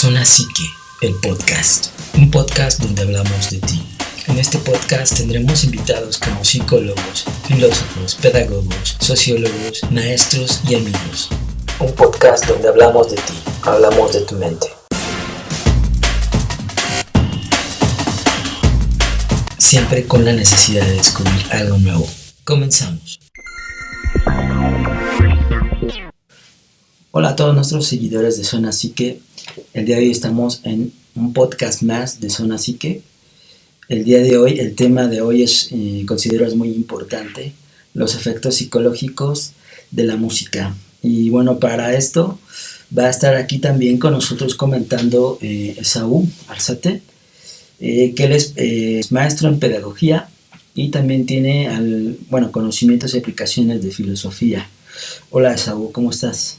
Zona Psique, el podcast. Un podcast donde hablamos de ti. En este podcast tendremos invitados como psicólogos, filósofos, pedagogos, sociólogos, maestros y amigos. Un podcast donde hablamos de ti, hablamos de tu mente. Siempre con la necesidad de descubrir algo nuevo. Comenzamos. Hola a todos nuestros seguidores de Zona Psique. El día de hoy estamos en un podcast más de Zona Psique. El día de hoy, el tema de hoy considero es muy importante, los efectos psicológicos de la música. Y bueno, para esto va a estar aquí también con nosotros comentando Esaú Arzate, que él es maestro en pedagogía y también tiene conocimientos y aplicaciones de filosofía. Hola Esaú, ¿cómo estás?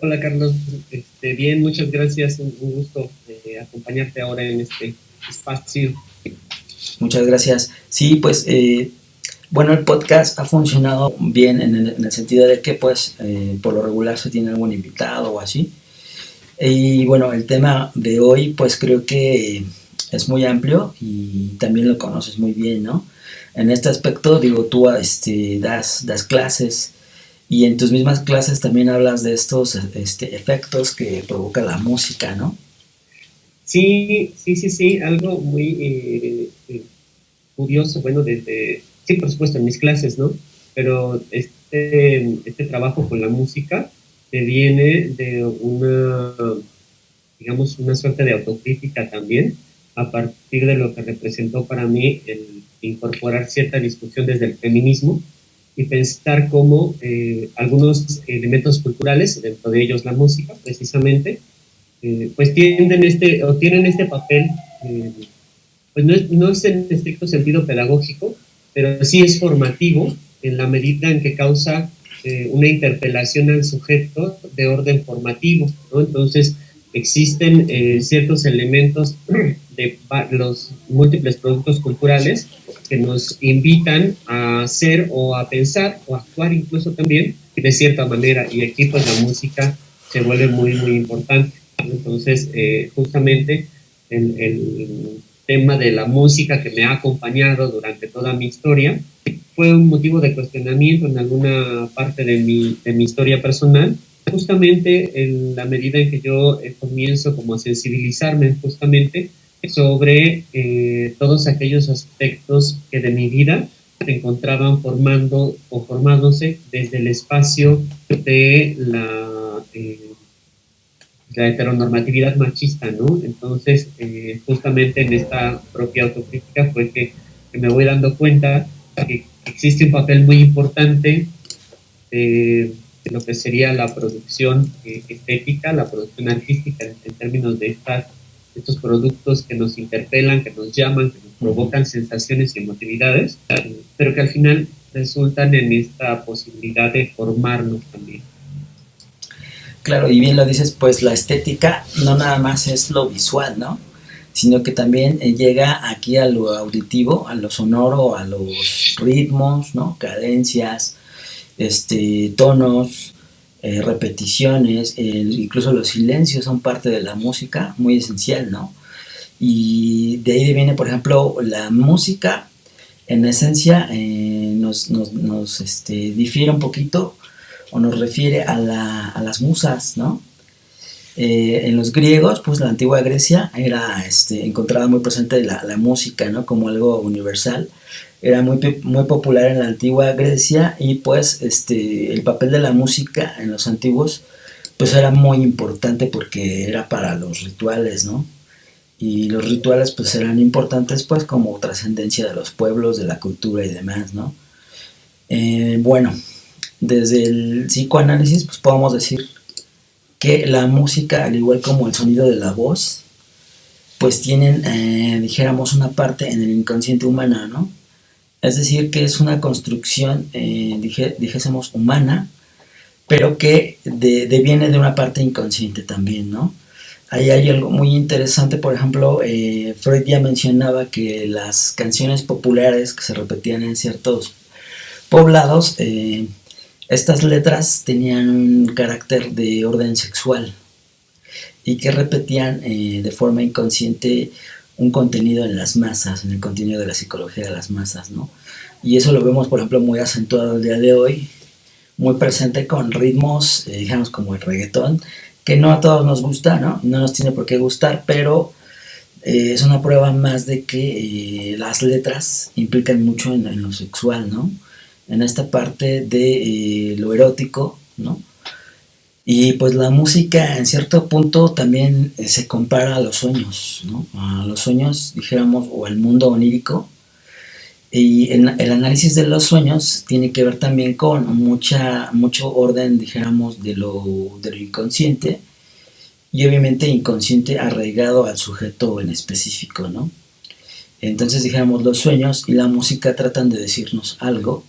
Hola Carlos, bien, muchas gracias, un gusto acompañarte ahora en este espacio. Muchas gracias. Sí, pues, el podcast ha funcionado bien en el sentido de que, pues, por lo regular se tiene algún invitado o así. Y bueno, el tema de hoy, pues creo que es muy amplio y también lo conoces muy bien, ¿no? En este aspecto, digo, tú das clases. Y en tus mismas clases también hablas de estos efectos que provoca la música, ¿no? Sí, algo muy curioso, bueno, sí, por supuesto, en mis clases, ¿no? Pero este trabajo con la música viene de digamos, una suerte de autocrítica también, a partir de lo que representó para mí el incorporar cierta discusión desde el feminismo, y pensar cómo algunos elementos culturales, dentro de ellos la música precisamente, pues tienen este papel, pues no es en estricto sentido pedagógico, pero sí es formativo en la medida en que causa una interpelación al sujeto de orden formativo, ¿no? Entonces existen ciertos elementos de los múltiples productos culturales que nos invitan a hacer o a pensar o a actuar incluso también de cierta manera, y aquí pues la música se vuelve muy muy importante. Entonces justamente el tema de la música que me ha acompañado durante toda mi historia fue un motivo de cuestionamiento en alguna parte de mi historia personal, justamente en la medida en que yo comienzo como a sensibilizarme justamente sobre todos aquellos aspectos que de mi vida se encontraban formando o formándose desde el espacio de la heteronormatividad machista, ¿no? Entonces, justamente en esta propia autocrítica fue que me voy dando cuenta que existe un papel muy importante de lo que sería la producción estética, la producción artística en términos de estos productos que nos interpelan, que nos llaman, que nos provocan sensaciones y emotividades, pero que al final resultan en esta posibilidad de formarnos también. Claro, y bien lo dices, pues la estética no nada más es lo visual, ¿no? Sino que también llega aquí a lo auditivo, a lo sonoro, a los ritmos, ¿no? Cadencias, tonos, repeticiones, incluso los silencios son parte de la música, muy esencial, ¿no? Y de ahí viene, por ejemplo, la música, en esencia, nos difiere un poquito o nos refiere a las musas, ¿no? En los griegos, pues la antigua Grecia era encontraba muy presente la música, ¿no? Como algo universal. Era muy popular en la antigua Grecia y pues el papel de la música en los antiguos pues era muy importante porque era para los rituales, ¿no? Y los rituales pues eran importantes pues como trascendencia de los pueblos, de la cultura y demás, ¿no? Desde el psicoanálisis pues podemos decir que la música, al igual como el sonido de la voz, pues tienen, dijéramos, una parte en el inconsciente humano, ¿no? Es decir, que es una construcción, dijésemos, humana, pero que viene de una parte inconsciente también, ¿no? Ahí hay algo muy interesante, por ejemplo, Freud ya mencionaba que las canciones populares que se repetían en ciertos poblados, estas letras tenían un carácter de orden sexual. y que repetían de forma inconsciente un contenido en las masas, en el contenido de la psicología de las masas, ¿no? Y eso lo vemos, por ejemplo, muy acentuado el día de hoy, muy presente con ritmos, digamos, como el reggaetón, que no a todos nos gusta, ¿no? No nos tiene por qué gustar, pero es una prueba más de que las letras implican mucho en lo sexual, ¿no? En esta parte de lo erótico, ¿no? Y pues la música en cierto punto también se compara a los sueños, ¿no? A los sueños, dijéramos, o al mundo onírico. Y el análisis de los sueños tiene que ver también con mucho orden, dijéramos, de lo inconsciente y obviamente inconsciente arraigado al sujeto en específico, ¿no? Entonces, dijéramos, los sueños y la música tratan de decirnos algo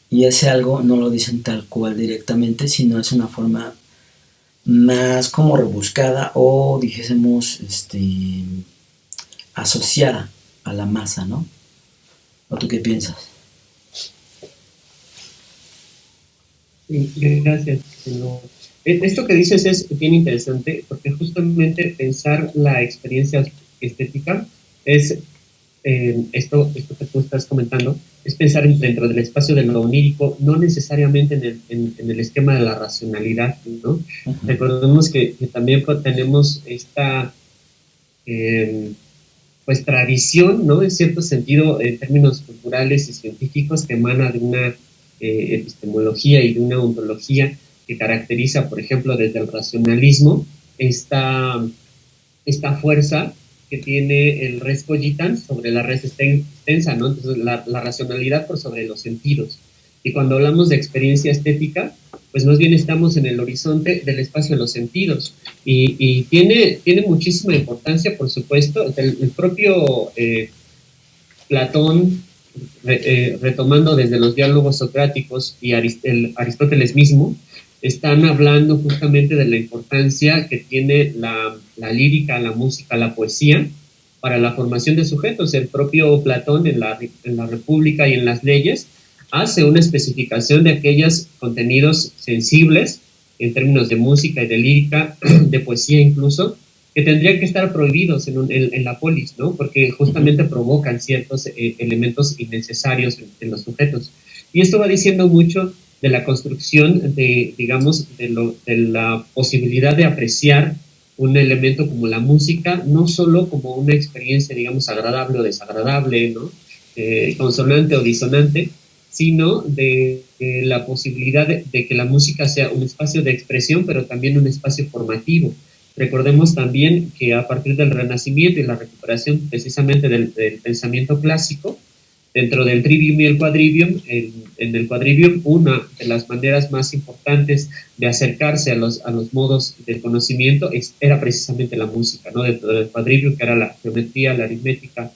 y ese algo no lo dicen tal cual directamente, sino es una forma más como rebuscada o dijésemos asociada a la masa, ¿no? ¿O tú qué piensas? Sí, gracias. No. Esto que dices es bien interesante porque justamente pensar la experiencia estética es esto que tú estás comentando, es pensar dentro del espacio de lo onírico, no necesariamente en el esquema de la racionalidad, ¿no? Uh-huh. Recordemos que también tenemos esta pues tradición, ¿no? En cierto sentido, en términos culturales y científicos, que emana de una epistemología y de una ontología que caracteriza, por ejemplo, desde el racionalismo, esta fuerza que tiene el res cogitans sobre la res extensa, ¿no? Entonces, la racionalidad por sobre los sentidos. Y cuando hablamos de experiencia estética, pues más bien estamos en el horizonte del espacio de los sentidos. Y tiene muchísima importancia, por supuesto, el propio Platón, retomando desde los diálogos socráticos y Aristóteles mismo, están hablando justamente de la importancia que tiene la lírica, la música, la poesía para la formación de sujetos. El propio Platón en la República y en las leyes hace una especificación de aquellos contenidos sensibles en términos de música y de lírica, de poesía incluso, que tendrían que estar prohibidos en la polis, ¿no? Porque justamente provocan ciertos elementos innecesarios en los sujetos. Y esto va diciendo mucho de la construcción digamos, de la posibilidad de apreciar un elemento como la música, no solo como una experiencia, digamos, agradable o desagradable, ¿no? Consonante o disonante, sino de la posibilidad de que la música sea un espacio de expresión, pero también un espacio formativo. Recordemos también que a partir del Renacimiento y la recuperación precisamente del pensamiento clásico, dentro del trivium y el quadrivium, en el quadrivium una de las maneras más importantes de acercarse a los modos del conocimiento era precisamente la música, ¿no? Dentro del quadrivium, que era la geometría, la aritmética,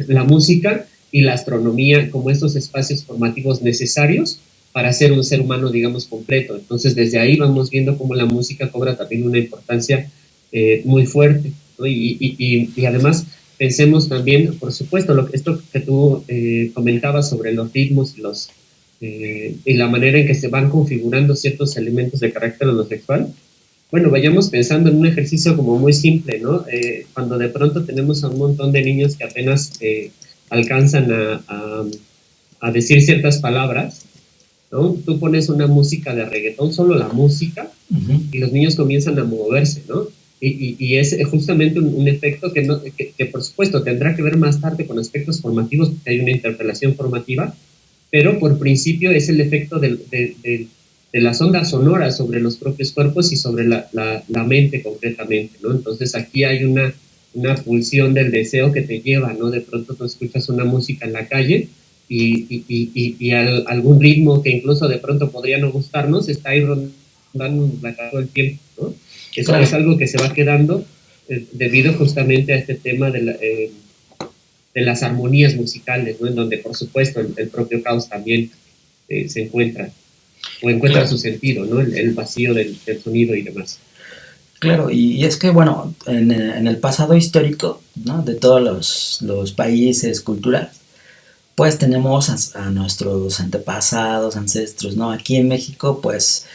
la música y la astronomía como estos espacios formativos necesarios para ser un ser humano, digamos, completo. Entonces, desde ahí vamos viendo cómo la música cobra también una importancia muy fuerte, ¿no? Y además, pensemos también, por supuesto, esto que tú comentabas sobre los ritmos y la manera en que se van configurando ciertos elementos de carácter homosexual. Bueno, vayamos pensando en un ejercicio como muy simple, ¿no? Cuando de pronto tenemos a un montón de niños que apenas alcanzan a decir ciertas palabras, ¿no? Tú pones una música de reggaetón, solo la música, uh-huh, y los niños comienzan a moverse, ¿no? Y es justamente un efecto que por supuesto tendrá que ver más tarde con aspectos formativos, porque hay una interpelación formativa, pero por principio es el efecto de las ondas sonoras sobre los propios cuerpos y sobre la mente concretamente, ¿no? Entonces aquí hay una pulsión del deseo que te lleva, ¿no? De pronto tú escuchas una música en la calle y algún ritmo que incluso de pronto podría no gustarnos está ahí rondando la cara todo el tiempo, ¿no? Eso claro, es algo que se va quedando debido justamente a este tema de las armonías musicales, ¿no? En donde por supuesto el propio caos también se encuentra o encuentra claro su sentido, ¿no? El vacío del sonido y demás. Claro, y es que, bueno, en el pasado histórico, ¿no? De todos los países, culturas, pues tenemos a nuestros antepasados, ancestros, ¿no? Aquí en México, pues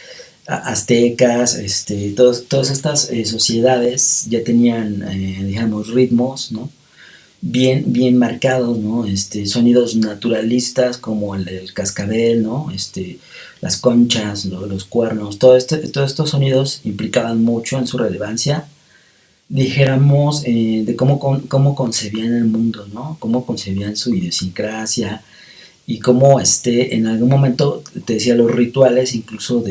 aztecas, todas estas sociedades ya tenían, digamos, ritmos, ¿no? Bien marcados, ¿no? Sonidos naturalistas como el cascabel, ¿no? Las conchas, los cuernos, todos estos sonidos implicaban mucho en su relevancia, dijéramos, de cómo concebían el mundo, ¿no? Cómo concebían su idiosincrasia y cómo, en algún momento, te decía, los rituales incluso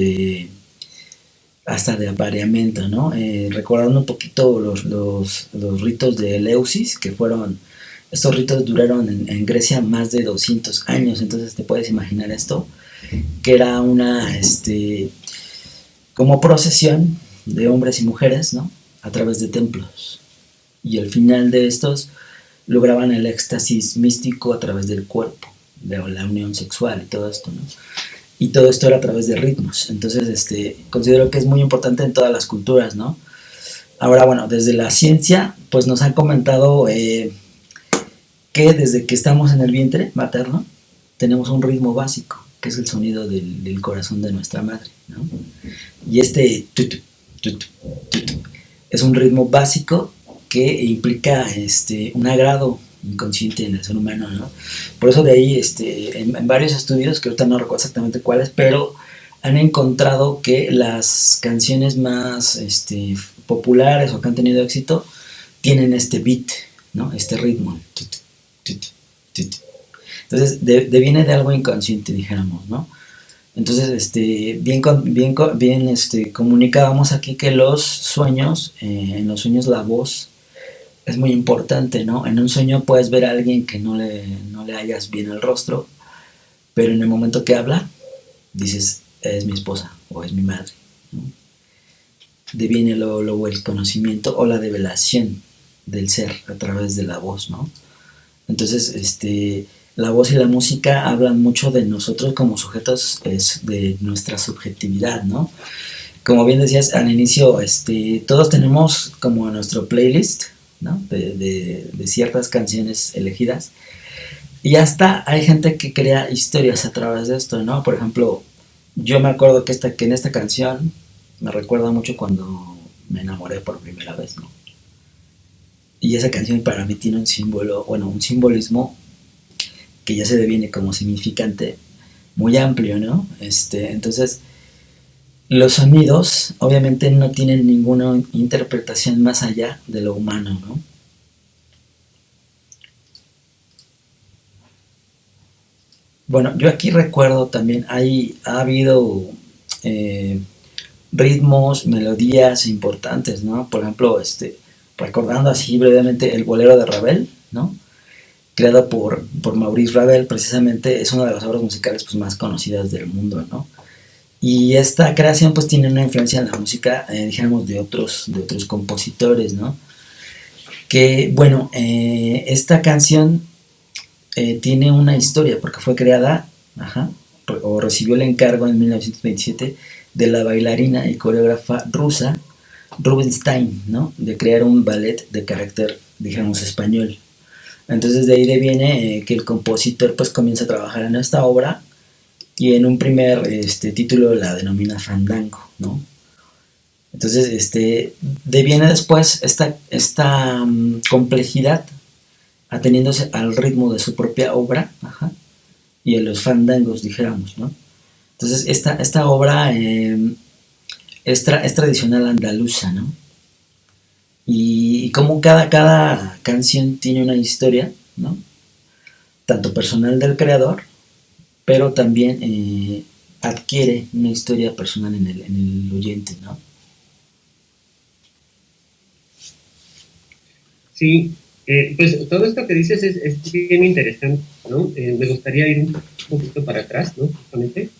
hasta de apareamiento, ¿no? Recordando un poquito los ritos de Eleusis, que fueron, estos ritos duraron en Grecia más de 200 años, entonces te puedes imaginar esto, que era una, como procesión de hombres y mujeres, ¿no? A través de templos. Y al final de estos lograban el éxtasis místico a través del cuerpo, de la unión sexual y todo esto, ¿no? Y todo esto era a través de ritmos. Entonces, considero que es muy importante en todas las culturas, ¿no? Ahora, bueno, desde la ciencia, pues nos han comentado que desde que estamos en el vientre materno, tenemos un ritmo básico, que es el sonido del corazón de nuestra madre, ¿no? Y tutu, tutu, tutu, es un ritmo básico que implica un agrado inconsciente en el ser humano, ¿no? Por eso de ahí, en varios estudios, que ahorita no recuerdo exactamente cuáles, pero han encontrado que las canciones más populares o que han tenido éxito tienen este beat, ¿no? Este ritmo. Entonces, viene de algo inconsciente, dijéramos, ¿no? Entonces, bien comunicábamos aquí que los sueños, en los sueños la voz es muy importante, ¿no? En un sueño puedes ver a alguien que no le hallas bien el rostro, pero en el momento que habla, dices, es mi esposa o es mi madre, ¿no? Deviene luego el conocimiento o la develación del ser a través de la voz, ¿no? Entonces, la voz y la música hablan mucho de nosotros como sujetos, de nuestra subjetividad, ¿no? Como bien decías al inicio, todos tenemos como nuestro playlist, ¿no? De ciertas canciones elegidas. Y hasta hay gente que crea historias a través de esto, ¿no? Por ejemplo, yo me acuerdo que en esta canción me recuerda mucho cuando me enamoré por primera vez, ¿no? Y esa canción para mí tiene un símbolo, bueno, un simbolismo que ya se deviene como significante muy amplio, ¿no? Entonces, los sonidos obviamente no tienen ninguna interpretación más allá de lo humano, ¿no? Bueno, yo aquí recuerdo también, ha habido eh, ritmos, melodías importantes, ¿no? Por ejemplo, recordando así brevemente el bolero de Ravel, ¿no? Creado por Maurice Ravel, precisamente es una de las obras musicales pues, más conocidas del mundo, ¿no? Y esta creación pues tiene una influencia en la música, dijéramos, de otros compositores, ¿no? Que, bueno, esta canción tiene una historia porque fue creada, ajá, o recibió el encargo en 1927 de la bailarina y coreógrafa rusa Rubinstein, ¿no? De crear un ballet de carácter, digamos, español. Entonces de ahí viene que el compositor pues comienza a trabajar en esta obra y en un primer título la denomina Fandango, ¿no? Entonces deviene después esta complejidad ateniéndose al ritmo de su propia obra, ajá, y a los fandangos, dijéramos, ¿no? Entonces esta obra es tradicional andaluza, ¿no? Y como cada canción tiene una historia, ¿no? Tanto personal del creador, pero también adquiere una historia personal en el oyente, ¿no? Sí, pues todo esto que dices es bien interesante, ¿no? Me gustaría ir un poquito para atrás, ¿no? Justamente.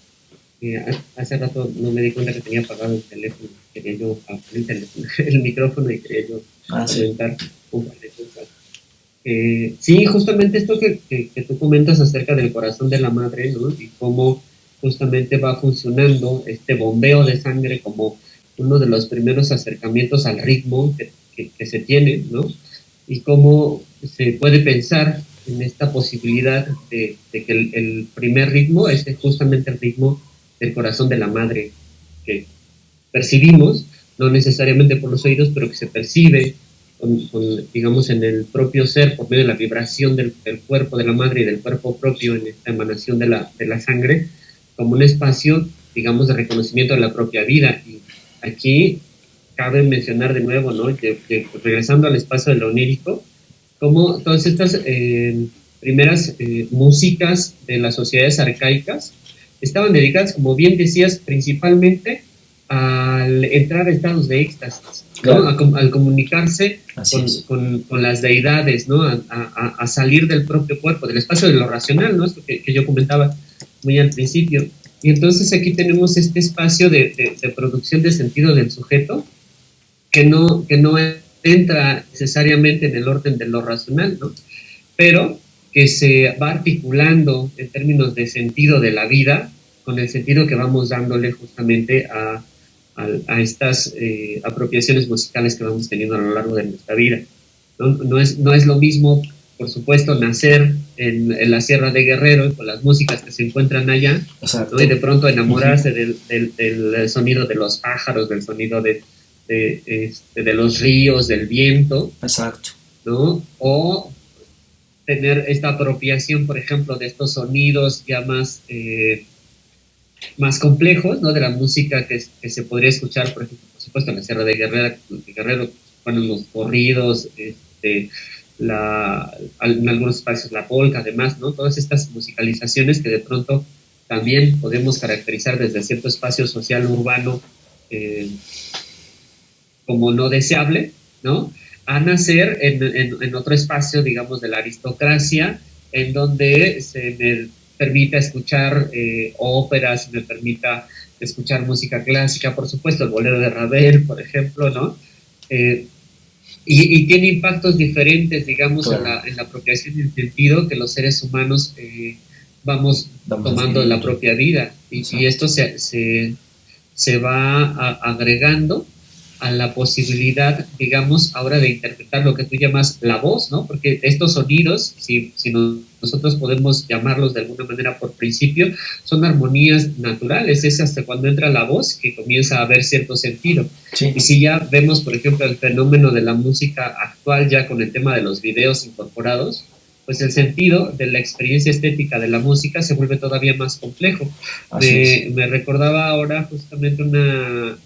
Hace rato no me di cuenta que tenía apagado el teléfono. Quería yo abrir el teléfono, el micrófono y quería yo comentar un par de cosas. Sí, justamente esto que tú comentas acerca del corazón de la madre, ¿no? Y cómo justamente va funcionando este bombeo de sangre como uno de los primeros acercamientos al ritmo que se tiene, ¿no? Y cómo se puede pensar en esta posibilidad de que el primer ritmo es justamente el ritmo del corazón de la madre, que percibimos, no necesariamente por los oídos, pero que se percibe digamos, en el propio ser, por medio de la vibración del cuerpo de la madre y del cuerpo propio en esta emanación de la sangre, como un espacio, digamos, de reconocimiento de la propia vida. Y aquí cabe mencionar de nuevo, ¿no? Que regresando al espacio de lo onírico, como todas estas primeras músicas de las sociedades arcaicas estaban dedicadas, como bien decías, principalmente al entrar a estados de éxtasis, ¿no? Claro. Al comunicarse con las deidades, ¿no? A salir del propio cuerpo, del espacio de lo racional, ¿no? Esto que yo comentaba muy al principio. Y entonces aquí tenemos este espacio de producción de sentido del sujeto que no entra necesariamente en el orden de lo racional, ¿no? Pero que se va articulando en términos de sentido de la vida con el sentido que vamos dándole justamente a estas apropiaciones musicales que vamos teniendo a lo largo de nuestra vida. No es lo mismo, por supuesto, nacer en la Sierra de Guerrero con las músicas que se encuentran allá, ¿no? Y de pronto enamorarse del sonido de los pájaros, del sonido de los ríos, del viento. Exacto. ¿No? O tener esta apropiación, por ejemplo, de estos sonidos ya más complejos, ¿no? De la música que se podría escuchar, por ejemplo, por supuesto, en la Sierra de Guerrero ponen los corridos, en algunos espacios la polka, además, ¿no? Todas estas musicalizaciones que de pronto también podemos caracterizar desde cierto espacio social urbano como no deseable, ¿no? A nacer en otro espacio, digamos, de la aristocracia, en donde se me permita escuchar óperas, se me permita escuchar música clásica, por supuesto, el bolero de Ravel, por ejemplo, ¿no? Y tiene impactos diferentes, digamos, claro, en la apropiación del sentido que los seres humanos vamos tomando de la propia vida. Y esto se va agregando a la posibilidad, digamos, ahora de interpretar lo que tú llamas la voz, ¿no? Porque estos sonidos, si nosotros podemos llamarlos de alguna manera por principio, son armonías naturales. Es hasta cuando entra la voz que comienza a haber cierto sentido. Sí. Y si ya vemos, por ejemplo, el fenómeno de la música actual ya con el tema de los videos incorporados, pues el sentido de la experiencia estética de la música se vuelve todavía más complejo. Me recordaba ahora justamente un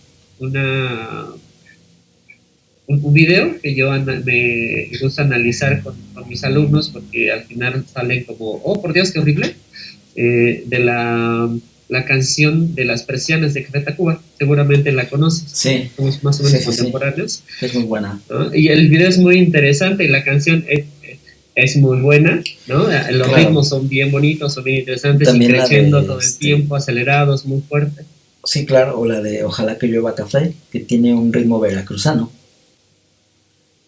video que yo me gusta analizar con mis alumnos porque al final salen como, oh, por Dios, qué horrible, de la canción de Las Persianas de Café Tacuba. Seguramente la conoces. Sí. Somos más o menos contemporáneos. Sí. Es muy buena. ¿No? Y el video es muy interesante y la canción es muy buena, ¿no? Los ritmos son bien bonitos, son bien interesantes. También y creciendo todo el tiempo, acelerados, muy fuertes. Sí, claro, o la de Ojalá que llueva café, que tiene un ritmo veracruzano,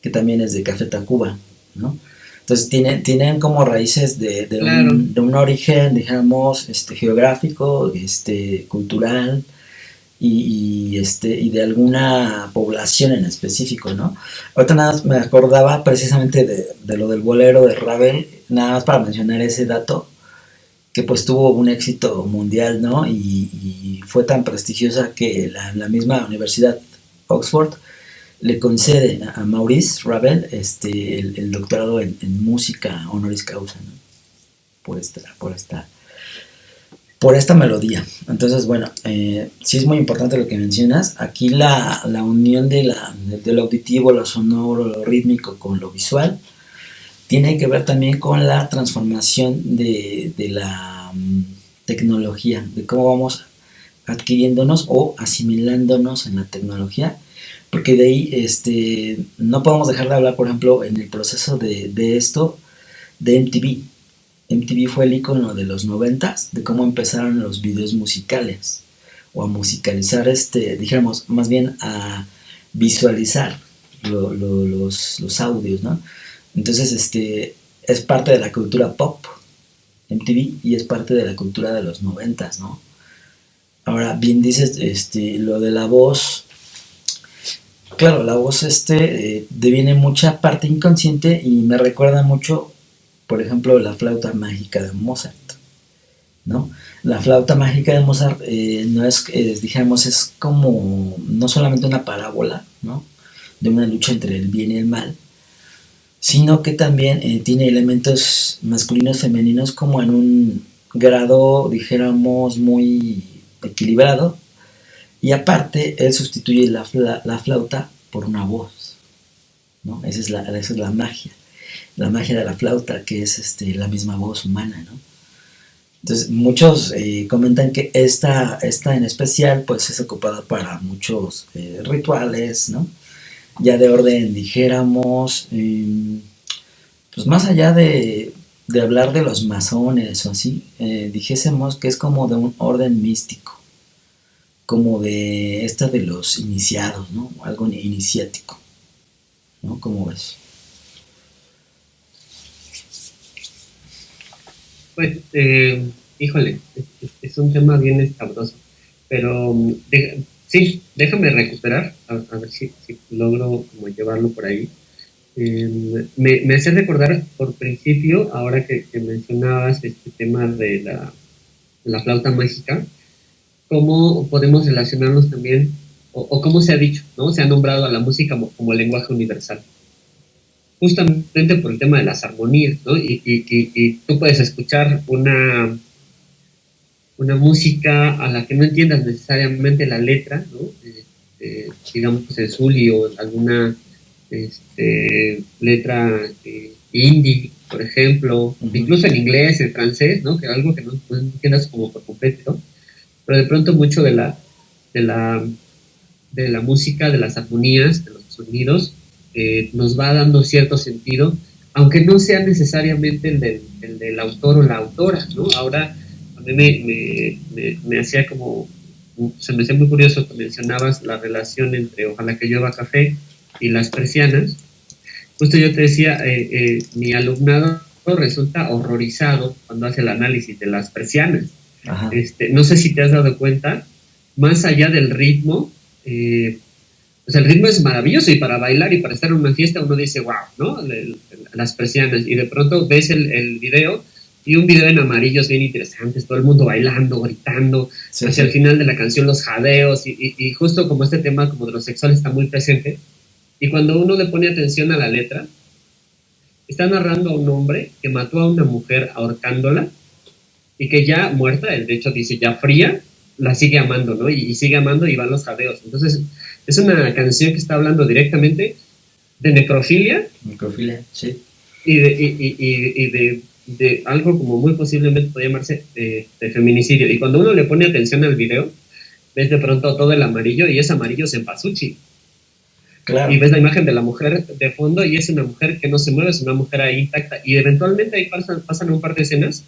que también es de Café Tacuba, ¿no? Entonces tienen como raíces claro, de un origen, digamos, geográfico, cultural y de alguna población en específico, ¿no? Ahorita nada más me acordaba precisamente de lo del bolero de Ravel, nada más para mencionar ese dato, que pues tuvo un éxito mundial, ¿no? Y fue tan prestigiosa que la misma Universidad Oxford le concede a Maurice Ravel el doctorado en música honoris causa, ¿no? Por esta melodía. Entonces, bueno, sí es muy importante lo que mencionas. Aquí la unión de lo auditivo, lo sonoro, lo rítmico con lo visual tiene que ver también con la transformación de la tecnología, de cómo vamos adquiriéndonos o asimilándonos en la tecnología, porque de ahí no podemos dejar de hablar, por ejemplo, en el proceso de esto, de MTV. MTV fue el icono de los 90s, de cómo empezaron los videos musicales, o a musicalizar, dijéramos, más bien a visualizar los audios, ¿no? Entonces, es parte de la cultura pop, MTV, y es parte de la cultura de los 90s, ¿no? Ahora, bien dices, lo de la voz, claro, la voz, deviene mucha parte inconsciente y me recuerda mucho, por ejemplo, la flauta mágica de Mozart, ¿no? La flauta mágica de Mozart no es, digamos, es como no solamente una parábola, ¿no? De una lucha entre el bien y el mal, sino que también tiene elementos masculinos femeninos como en un grado, dijéramos, muy equilibrado, y aparte él sustituye la flauta por una voz, ¿no? Esa es la magia de la flauta, que es la misma voz humana, ¿no? Entonces, muchos comentan que esta en especial, pues es ocupada para muchos rituales, ¿no? Ya de orden, dijéramos, pues más allá de hablar de los masones o así, dijésemos que es como de un orden místico, como de esta de los iniciados, ¿no? Algo iniciático, ¿no? ¿Cómo ves? Pues, híjole, es un tema bien escabroso, pero sí, déjame recuperar, a ver si logro como llevarlo por ahí. Me hace recordar por principio, ahora que mencionabas este tema de la flauta mágica, cómo podemos relacionarnos también, o cómo se ha dicho, ¿no? Se ha nombrado a la música como lenguaje universal, justamente por el tema de las armonías, ¿no? Y tú puedes escuchar una música a la que no entiendas necesariamente la letra, ¿no? Digamos en Zully o alguna letra indie, por ejemplo, Uh-huh. incluso en inglés, en francés, ¿no? Que algo que no entiendas como por completo, ¿no? Pero de pronto mucho de la, de la música, de las armonías, de los sonidos, nos va dando cierto sentido, aunque no sea necesariamente el del autor o la autora, ¿no? Ahora, a mí me hacía como, se me hacía muy curioso que mencionabas la relación entre Ojalá que llueva café y las persianas. Justo yo te decía, mi alumnado resulta horrorizado cuando hace el análisis de las persianas. Ajá. No sé si te has dado cuenta, más allá del ritmo, eh, pues el ritmo es maravilloso y para bailar y para estar en una fiesta uno dice, wow, ¿no? Las persianas. Y de pronto ves el video y un video en amarillos bien interesantes, todo el mundo bailando, gritando, Sí, hacia el sí. final de la canción los jadeos y justo como este tema como de lo sexual está muy presente. Y cuando uno le pone atención a la letra, está narrando a un hombre que mató a una mujer ahorcándola y que ya muerta, de hecho dice ya fría, la sigue amando, ¿no? Y sigue amando y van los jadeos. Entonces, es una canción que está hablando directamente de necrofilia Microfilia, sí. y de algo como muy posiblemente puede llamarse de feminicidio. Y cuando uno le pone atención al video, ves de pronto todo el amarillo y es amarillo cempasúchil. Y Claro. ves la imagen de la mujer de fondo y es una mujer que no se mueve, es una mujer ahí intacta. Y eventualmente ahí pasan un par de escenas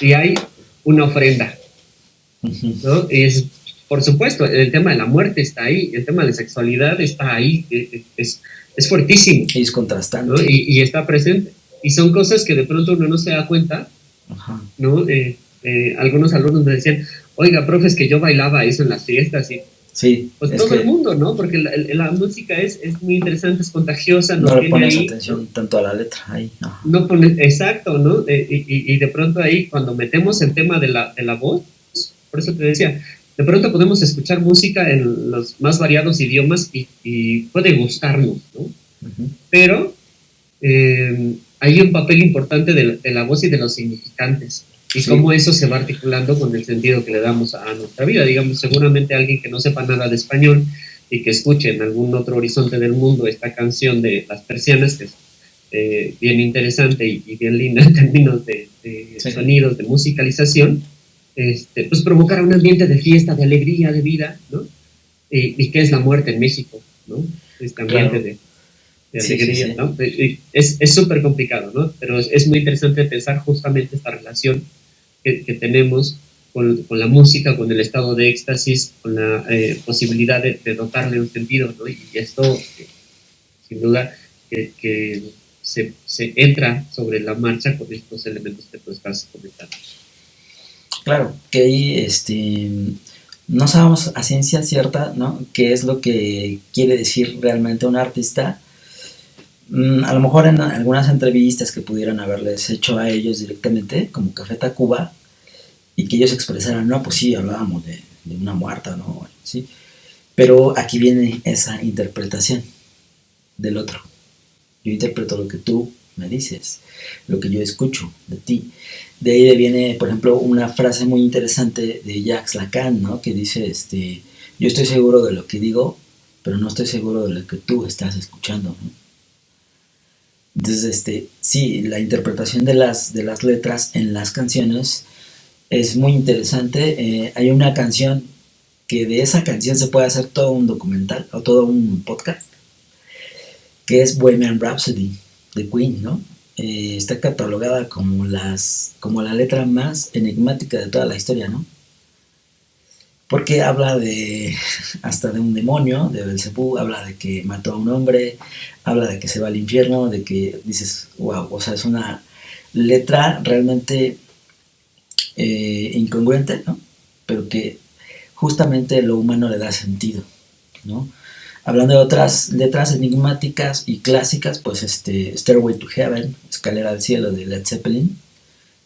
y hay una ofrenda, Uh-huh. ¿no? Es, por supuesto, el tema de la muerte está ahí, el tema de la sexualidad está ahí, es fuertísimo, Y es ¿no? contrastante. Y está presente. Y son cosas que de pronto uno no se da cuenta, Ajá. ¿no? Algunos alumnos me decían, oiga, profe, es que yo bailaba eso en las fiestas y Sí, pues es todo el que mundo, ¿no? Porque la música es muy interesante, es contagiosa, no nos le tiene pones ahí, ¿no? atención tanto a la letra ahí. Ajá. No pone, exacto, ¿no? Y de pronto ahí, cuando metemos el tema de la voz, por eso te decía, de pronto podemos escuchar música en los más variados idiomas y puede gustarnos, ¿no? Uh-huh. Pero hay un papel importante de la voz y de los significantes y Sí, cómo eso se va articulando con el sentido que le damos a nuestra vida. Digamos, seguramente alguien que no sepa nada de español y que escuche en algún otro horizonte del mundo esta canción de Las Persianas, que es bien interesante y bien linda en términos de sí, sonidos, de musicalización, pues provocar un ambiente de fiesta, de alegría, de vida, ¿no? Y qué es la muerte en México, ¿no? Este ambiente claro. de Sí, sí, alegría, sí. ¿no? Es súper complicado, ¿no? Pero es muy interesante pensar justamente esta relación que tenemos con la música, con el estado de éxtasis, con la posibilidad de dotarle un sentido, ¿no? Y esto, sin duda, que se entra sobre la marcha con estos elementos que tú estás comentando. Claro, que ahí no sabemos a ciencia cierta, ¿no? Qué es lo que quiere decir realmente un artista. A lo mejor en algunas entrevistas que pudieran haberles hecho a ellos directamente, como Café Tacuba, y que ellos expresaran, no, pues sí, hablábamos de una muerta, ¿no? Sí. Pero aquí viene esa interpretación del otro. Yo interpreto lo que tú me dices, lo que yo escucho de ti. De ahí viene, por ejemplo, una frase muy interesante de Jacques Lacan, ¿no? Que dice, yo estoy seguro de lo que digo, pero no estoy seguro de lo que tú estás escuchando, ¿no? Entonces, sí, la interpretación de las letras en las canciones es muy interesante. Hay una canción que de esa canción se puede hacer todo un documental o todo un podcast, que es Bohemian Rhapsody de Queen, ¿no? Está catalogada como la letra más enigmática de toda la historia, ¿no? Porque habla hasta de un demonio, de Belcebú, habla de que mató a un hombre, habla de que se va al infierno, de que dices, wow, o sea, es una letra realmente incongruente, ¿no? Pero que justamente lo humano le da sentido, ¿no? Hablando de otras letras enigmáticas y clásicas, pues Stairway to Heaven, Escalera al Cielo de Led Zeppelin,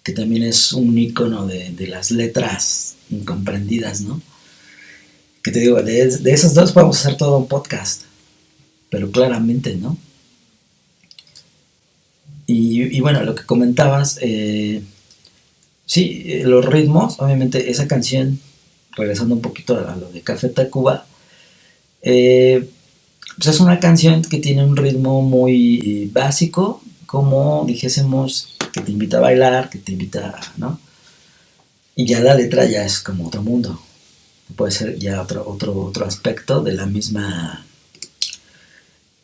que también es un icono de las letras incomprendidas, ¿no? Que te digo, de esos dos podemos hacer todo un podcast, pero claramente, ¿no? Y bueno, lo que comentabas, sí, los ritmos, obviamente esa canción, regresando un poquito a lo de Café Tacuba, pues es una canción que tiene un ritmo muy básico, como dijésemos, que te invita a bailar, que te invita, ¿no? Y ya la letra ya es como otro mundo. Puede ser ya otro aspecto de la misma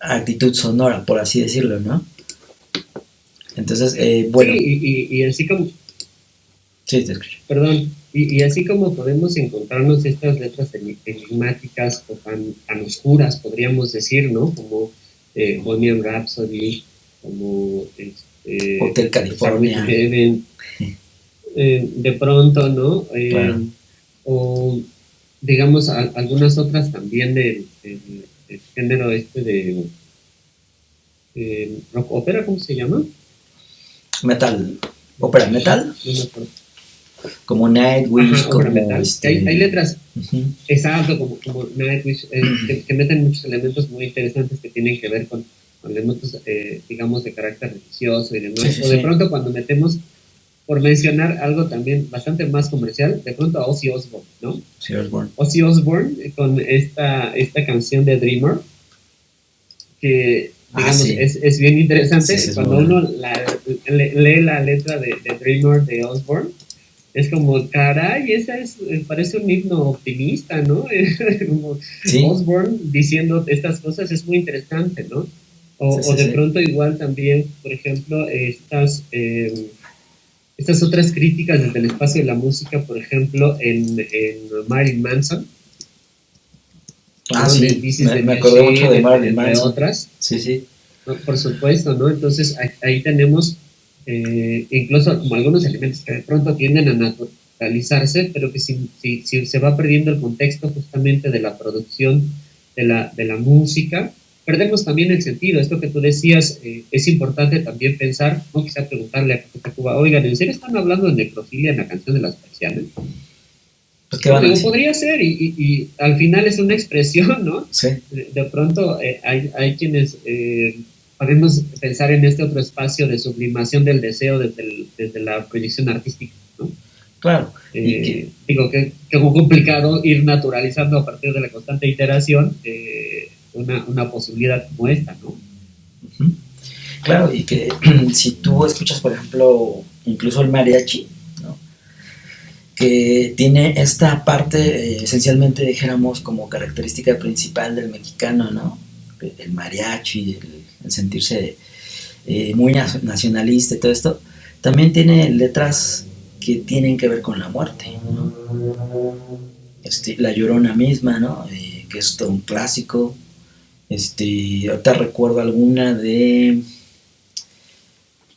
actitud sonora, por así decirlo, ¿no? Entonces, bueno. Sí, y así como... Sí, te escucho. Perdón, y así como podemos encontrarnos estas letras enigmáticas o tan oscuras, podríamos decir, ¿no? Como Bohemian Rhapsody, como Hotel California. Heaven, de pronto, ¿no? Claro. O digamos algunas otras también del género de rock ópera, ¿cómo se llama? Metal. ¿Ópera metal? No me acuerdo. Como Nightwish, como metal. Hay letras, exacto, como Nightwish, que meten muchos elementos muy interesantes que tienen que ver con elementos, digamos, de carácter religioso y demás. Sí, o de pronto cuando metemos, por mencionar algo también bastante más comercial, de pronto a Ozzy Osbourne, ¿no? Ozzy Osbourne con esta canción de Dreamer, que digamos es bien interesante. Cuando uno lee la letra de Dreamer de Osbourne, es como, caray, parece un himno optimista, ¿no? Como Osbourne diciendo estas cosas es muy interesante, ¿no? O de pronto igual también, por ejemplo, estas otras críticas desde el espacio de la música, por ejemplo, en Marilyn Manson. Sí, me acordé mucho de Marilyn Manson. Entre otras. Sí. ¿No? Por supuesto, ¿no? Entonces ahí tenemos incluso como algunos elementos que de pronto tienden a naturalizarse, pero que si se va perdiendo el contexto justamente de la producción de la música, perdemos también el sentido. Esto que tú decías, es importante también pensar, ¿no? Quizá preguntarle a Café Tacuba, oigan, ¿en serio están hablando de necrofilia en la canción de las persianas? Pues ¿qué van a decir? Podría ser, y al final es una expresión, ¿no? Sí. De pronto hay quienes podemos pensar en este otro espacio de sublimación del deseo desde la proyección artística, ¿no? Claro. Digo que es muy complicado ir naturalizando a partir de la constante iteración una posibilidad como esta, ¿no? Uh-huh. Claro, y que si tú escuchas, por ejemplo, incluso el mariachi, ¿no? Que tiene esta parte, esencialmente dijéramos, como característica principal del mexicano, ¿no? El mariachi, el sentirse muy nacionalista y todo esto, también tiene letras que tienen que ver con la muerte, ¿no? La Llorona misma, ¿no? Que es todo un clásico. Ahorita recuerdo alguna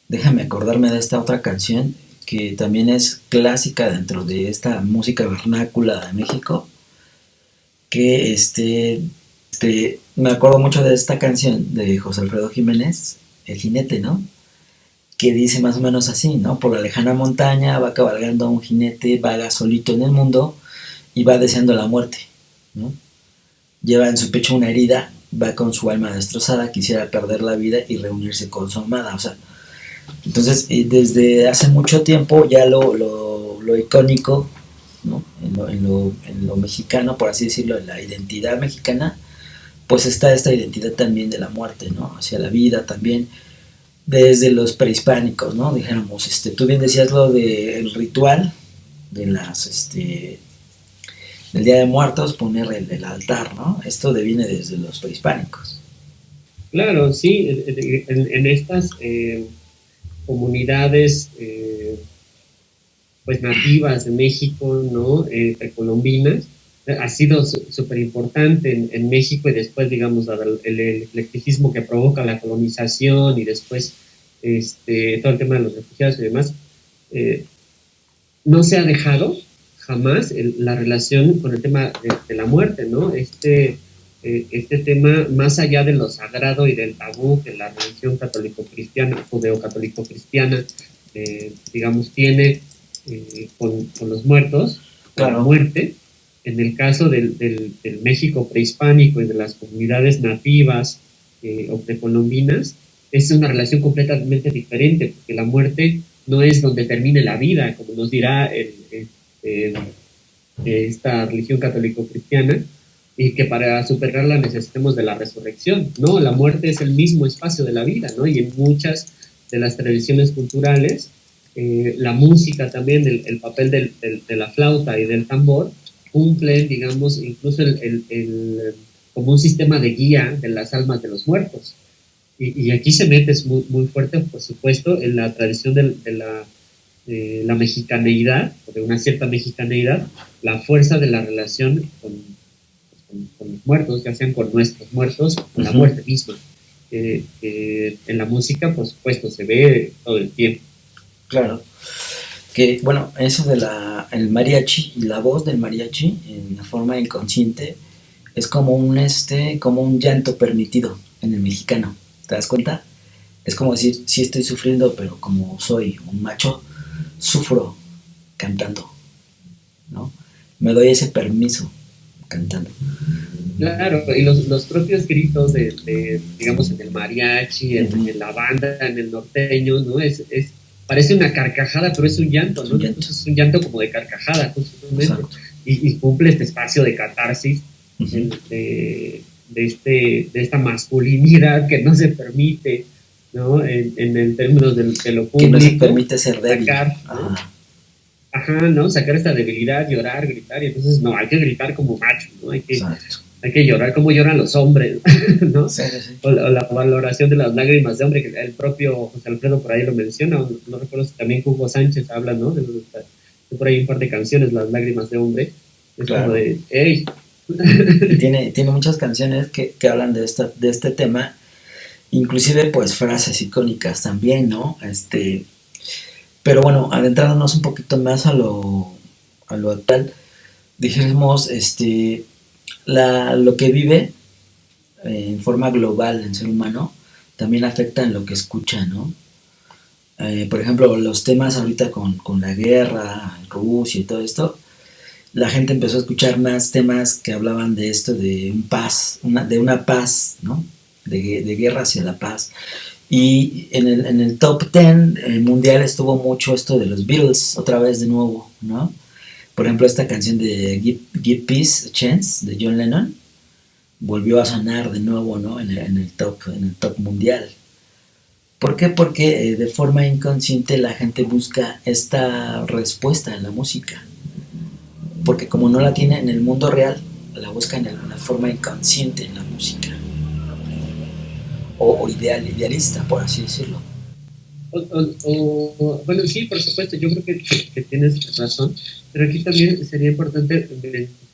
déjame acordarme de esta otra canción que también es clásica dentro de esta música vernácula de México, que me acuerdo mucho de esta canción de José Alfredo Jiménez, El Jinete, ¿no? que dice más o menos así, ¿no? Por la lejana montaña va cabalgando un jinete, vaga solito en el mundo y va deseando la muerte, ¿no? Lleva en su pecho una herida, va con su alma destrozada, quisiera perder la vida y reunirse con su amada, o sea, entonces desde hace mucho tiempo ya lo icónico, ¿no? En lo mexicano, por así decirlo, en la identidad mexicana, pues está esta identidad también de la muerte, ¿no? Hacia la vida también, desde los prehispánicos, ¿no? Dijéramos, tú bien decías lo del ritual de las, del Día de Muertos, poner el altar, ¿no? Esto viene desde los prehispánicos. Claro, sí, en estas comunidades pues nativas de México, ¿no? Precolombinas, ha sido súper importante en México y después, digamos, el eclecticismo que provoca la colonización y después todo el tema de los refugiados y demás, eh, no se ha dejado jamás la relación con el tema de la muerte, ¿no? Este tema, más allá de lo sagrado y del tabú que la religión católico-cristiana, judeo-católico-cristiana, digamos, tiene con los muertos, con la Claro. muerte, en el caso del México prehispánico y de las comunidades nativas o precolombinas, es una relación completamente diferente, porque la muerte no es donde termine la vida, como nos dirá esta religión católico-cristiana, y que para superarla necesitemos de la resurrección. No, la muerte es el mismo espacio de la vida, ¿no? Y en muchas de las tradiciones culturales, la música también, el papel de la flauta y del tambor, cumplen, digamos, incluso como un sistema de guía de las almas de los muertos. Y aquí se mete es muy, muy fuerte, por supuesto, en la tradición de la mexicaneidad, o de una cierta mexicaneidad, la fuerza de la relación con los muertos, ya sean con nuestros muertos o con la muerte misma. En la música, por supuesto, se ve todo el tiempo. Claro. Que, bueno, eso de el mariachi y la voz del mariachi en la forma inconsciente es como un llanto permitido en el mexicano. ¿Te das cuenta? Es como decir, sí estoy sufriendo, pero como soy un macho, sufro cantando, ¿no? Me doy ese permiso cantando. Claro, y los propios gritos digamos, en el mariachi, en la banda, en el norteño, ¿no? Parece una carcajada, pero es un llanto, ¿no? Entonces es un llanto como de carcajada, justamente. Y cumple este espacio de catarsis, de esta masculinidad que no se permite, ¿no? En el términos de lo público. Que no se permite ser débil. Sacar, ¿no? Ajá, ¿no? Sacar esta debilidad, llorar, gritar, y entonces no, hay que gritar como macho, ¿no? Hay que llorar como lloran los hombres, ¿no? Sí, sí. O la valoración de las lágrimas de hombre, que el propio José Alfredo por ahí lo menciona, no recuerdo si también Hugo Sánchez habla, ¿no? De por ahí un par de canciones, Las lágrimas de hombre, es claro. Como de, ¡ey! Tiene muchas canciones que hablan de este tema, inclusive pues frases icónicas también, ¿no? Pero bueno, adentrándonos un poquito más a lo actual, dijéramos, lo que vive en forma global el ser humano también afecta en lo que escucha, ¿no? Por ejemplo, los temas ahorita con la guerra, Rusia y todo esto, la gente empezó a escuchar más temas que hablaban de esto, de una paz, ¿no? De guerra hacia la paz. Y en el top 10 mundial estuvo mucho esto de los Beatles, otra vez de nuevo, ¿no? Por ejemplo, esta canción de Give Peace a Chance de John Lennon volvió a sonar de nuevo, ¿no? En el top mundial. ¿Por qué? Porque de forma inconsciente la gente busca esta respuesta en la música. Porque como no la tiene en el mundo real, la busca en una forma inconsciente en la música. O idealista, por así decirlo. Bueno, sí, por supuesto, yo creo que tienes razón, pero aquí también sería importante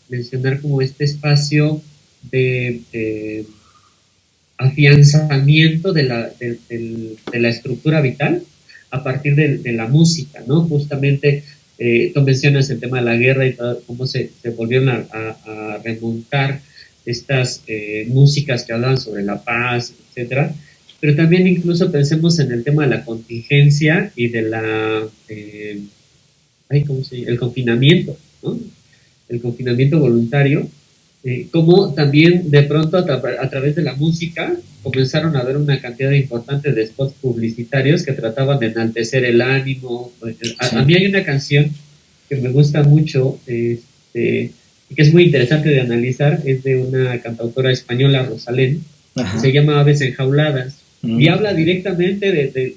mencionar como este espacio de afianzamiento de la estructura vital a partir de la música, ¿no? Justamente tú mencionas el tema de la guerra y todo, cómo se volvieron a remontar estas músicas que hablaban sobre la paz, etcétera. pero también incluso pensemos en el tema de la contingencia y de la, ¿cómo se llama? El confinamiento, ¿no? El confinamiento voluntario, como también de pronto a través de la música comenzaron a haber una cantidad importante de spots publicitarios que trataban de enaltecer el ánimo. A mí hay una canción que me gusta mucho, y que es muy interesante de analizar, es de una cantautora española, Rosalén, que se llama Aves Enjauladas, y habla directamente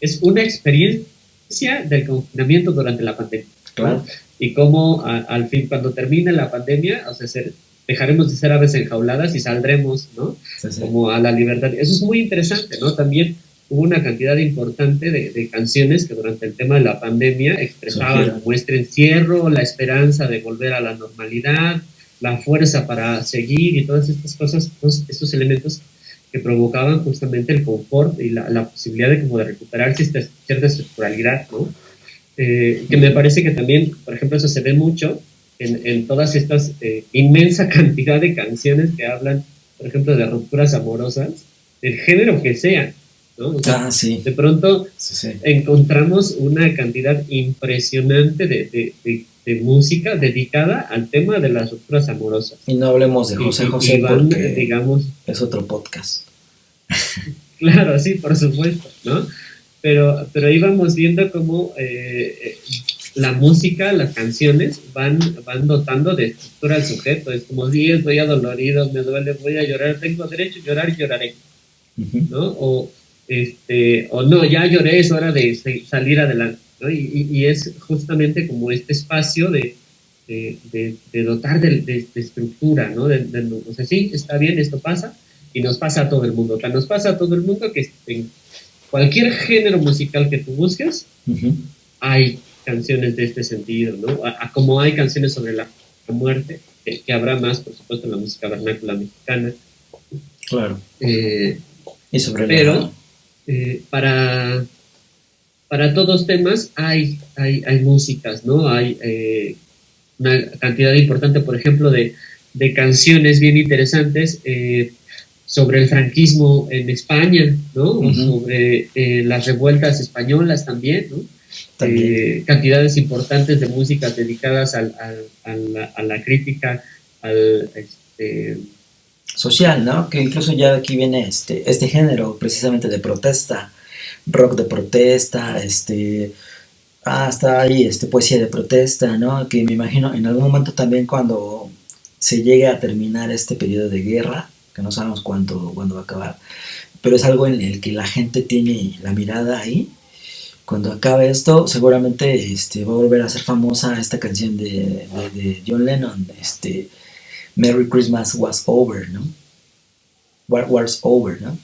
es una experiencia del confinamiento durante la pandemia, ¿no? Y cómo al fin, cuando termine la pandemia, o sea, dejaremos de ser aves enjauladas y saldremos, ¿no? Sí. Como a la libertad. Eso es muy interesante, ¿no? También hubo una cantidad importante de canciones que durante el tema de la pandemia expresaban nuestro encierro, la esperanza de volver a la normalidad, la fuerza para seguir y todas estas cosas, todos estos elementos que provocaban justamente el confort y la posibilidad de como de recuperar cierta estructuralidad, ¿no? Que me parece que también, por ejemplo, eso se ve mucho en todas estas inmensa cantidad de canciones que hablan, por ejemplo, de rupturas amorosas, del género que sea, ¿no? O sea, sí. De pronto encontramos una cantidad impresionante de música dedicada al tema de las rupturas amorosas. Y no hablemos de José José porque digamos, es otro podcast. Claro, sí, por supuesto, ¿no? Pero íbamos viendo cómo la música, las canciones van dotando de estructura al sujeto. Es como, sí, estoy adolorido, me duele, voy a llorar, tengo derecho a llorar y lloraré, ¿no? O no, ya lloré, es hora de salir adelante, ¿no? Y es justamente como este espacio de dotar de estructura, ¿no? O sea, sí, está bien, esto pasa, y nos pasa a todo el mundo. O sea, nos pasa a todo el mundo que en cualquier género musical que tú busques, hay canciones de este sentido, ¿no? Como hay canciones sobre la muerte, que habrá más, por supuesto, en la música vernácula mexicana. Claro. Y sobre pero para todos temas hay músicas, ¿no? Hay una cantidad importante, por ejemplo, de canciones bien interesantes sobre el franquismo en España, ¿no? O sobre las revueltas españolas también, ¿no? Cantidades importantes de músicas dedicadas a la crítica, al social, ¿no? Que incluso ya aquí viene este género precisamente de protesta, rock de protesta, hasta ahí poesía de protesta, ¿no? Que me imagino en algún momento también cuando se llegue a terminar este periodo de guerra, que no sabemos cuándo va a acabar, pero es algo en el que la gente tiene la mirada ahí. Cuando acabe esto, seguramente va a volver a ser famosa esta canción de John Lennon, Merry Christmas was over, ¿no? War's over, ¿no? O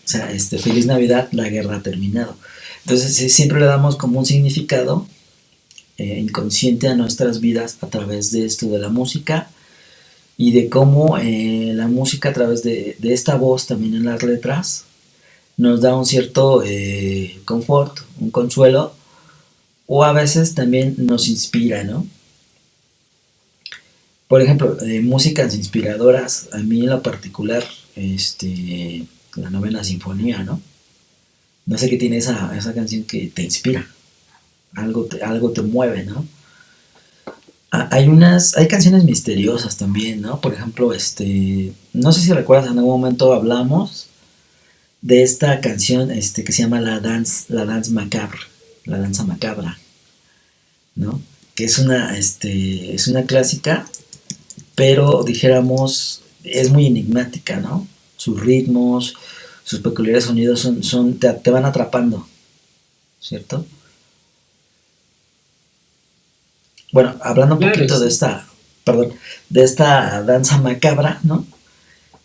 sea, Feliz Navidad, la guerra ha terminado. Entonces, siempre le damos como un significado inconsciente a nuestras vidas a través de esto de la música y de cómo la música a través de esta voz también en las letras nos da un cierto confort, un consuelo, o a veces también nos inspira, ¿no? Por ejemplo, músicas inspiradoras, a mí en lo particular, la Novena Sinfonía, ¿no? No sé qué tiene esa canción que te inspira, algo te mueve, ¿no? Hay canciones misteriosas también, ¿no? Por ejemplo, no sé si recuerdas, en algún momento hablamos de esta canción que se llama la danza macabra, la danza macabra, ¿no? Que es una clásica, pero dijéramos es muy enigmática, ¿no? Sus ritmos, sus peculiares sonidos te van atrapando, ¿cierto? Bueno, hablando un poquito de esta danza macabra, ¿no?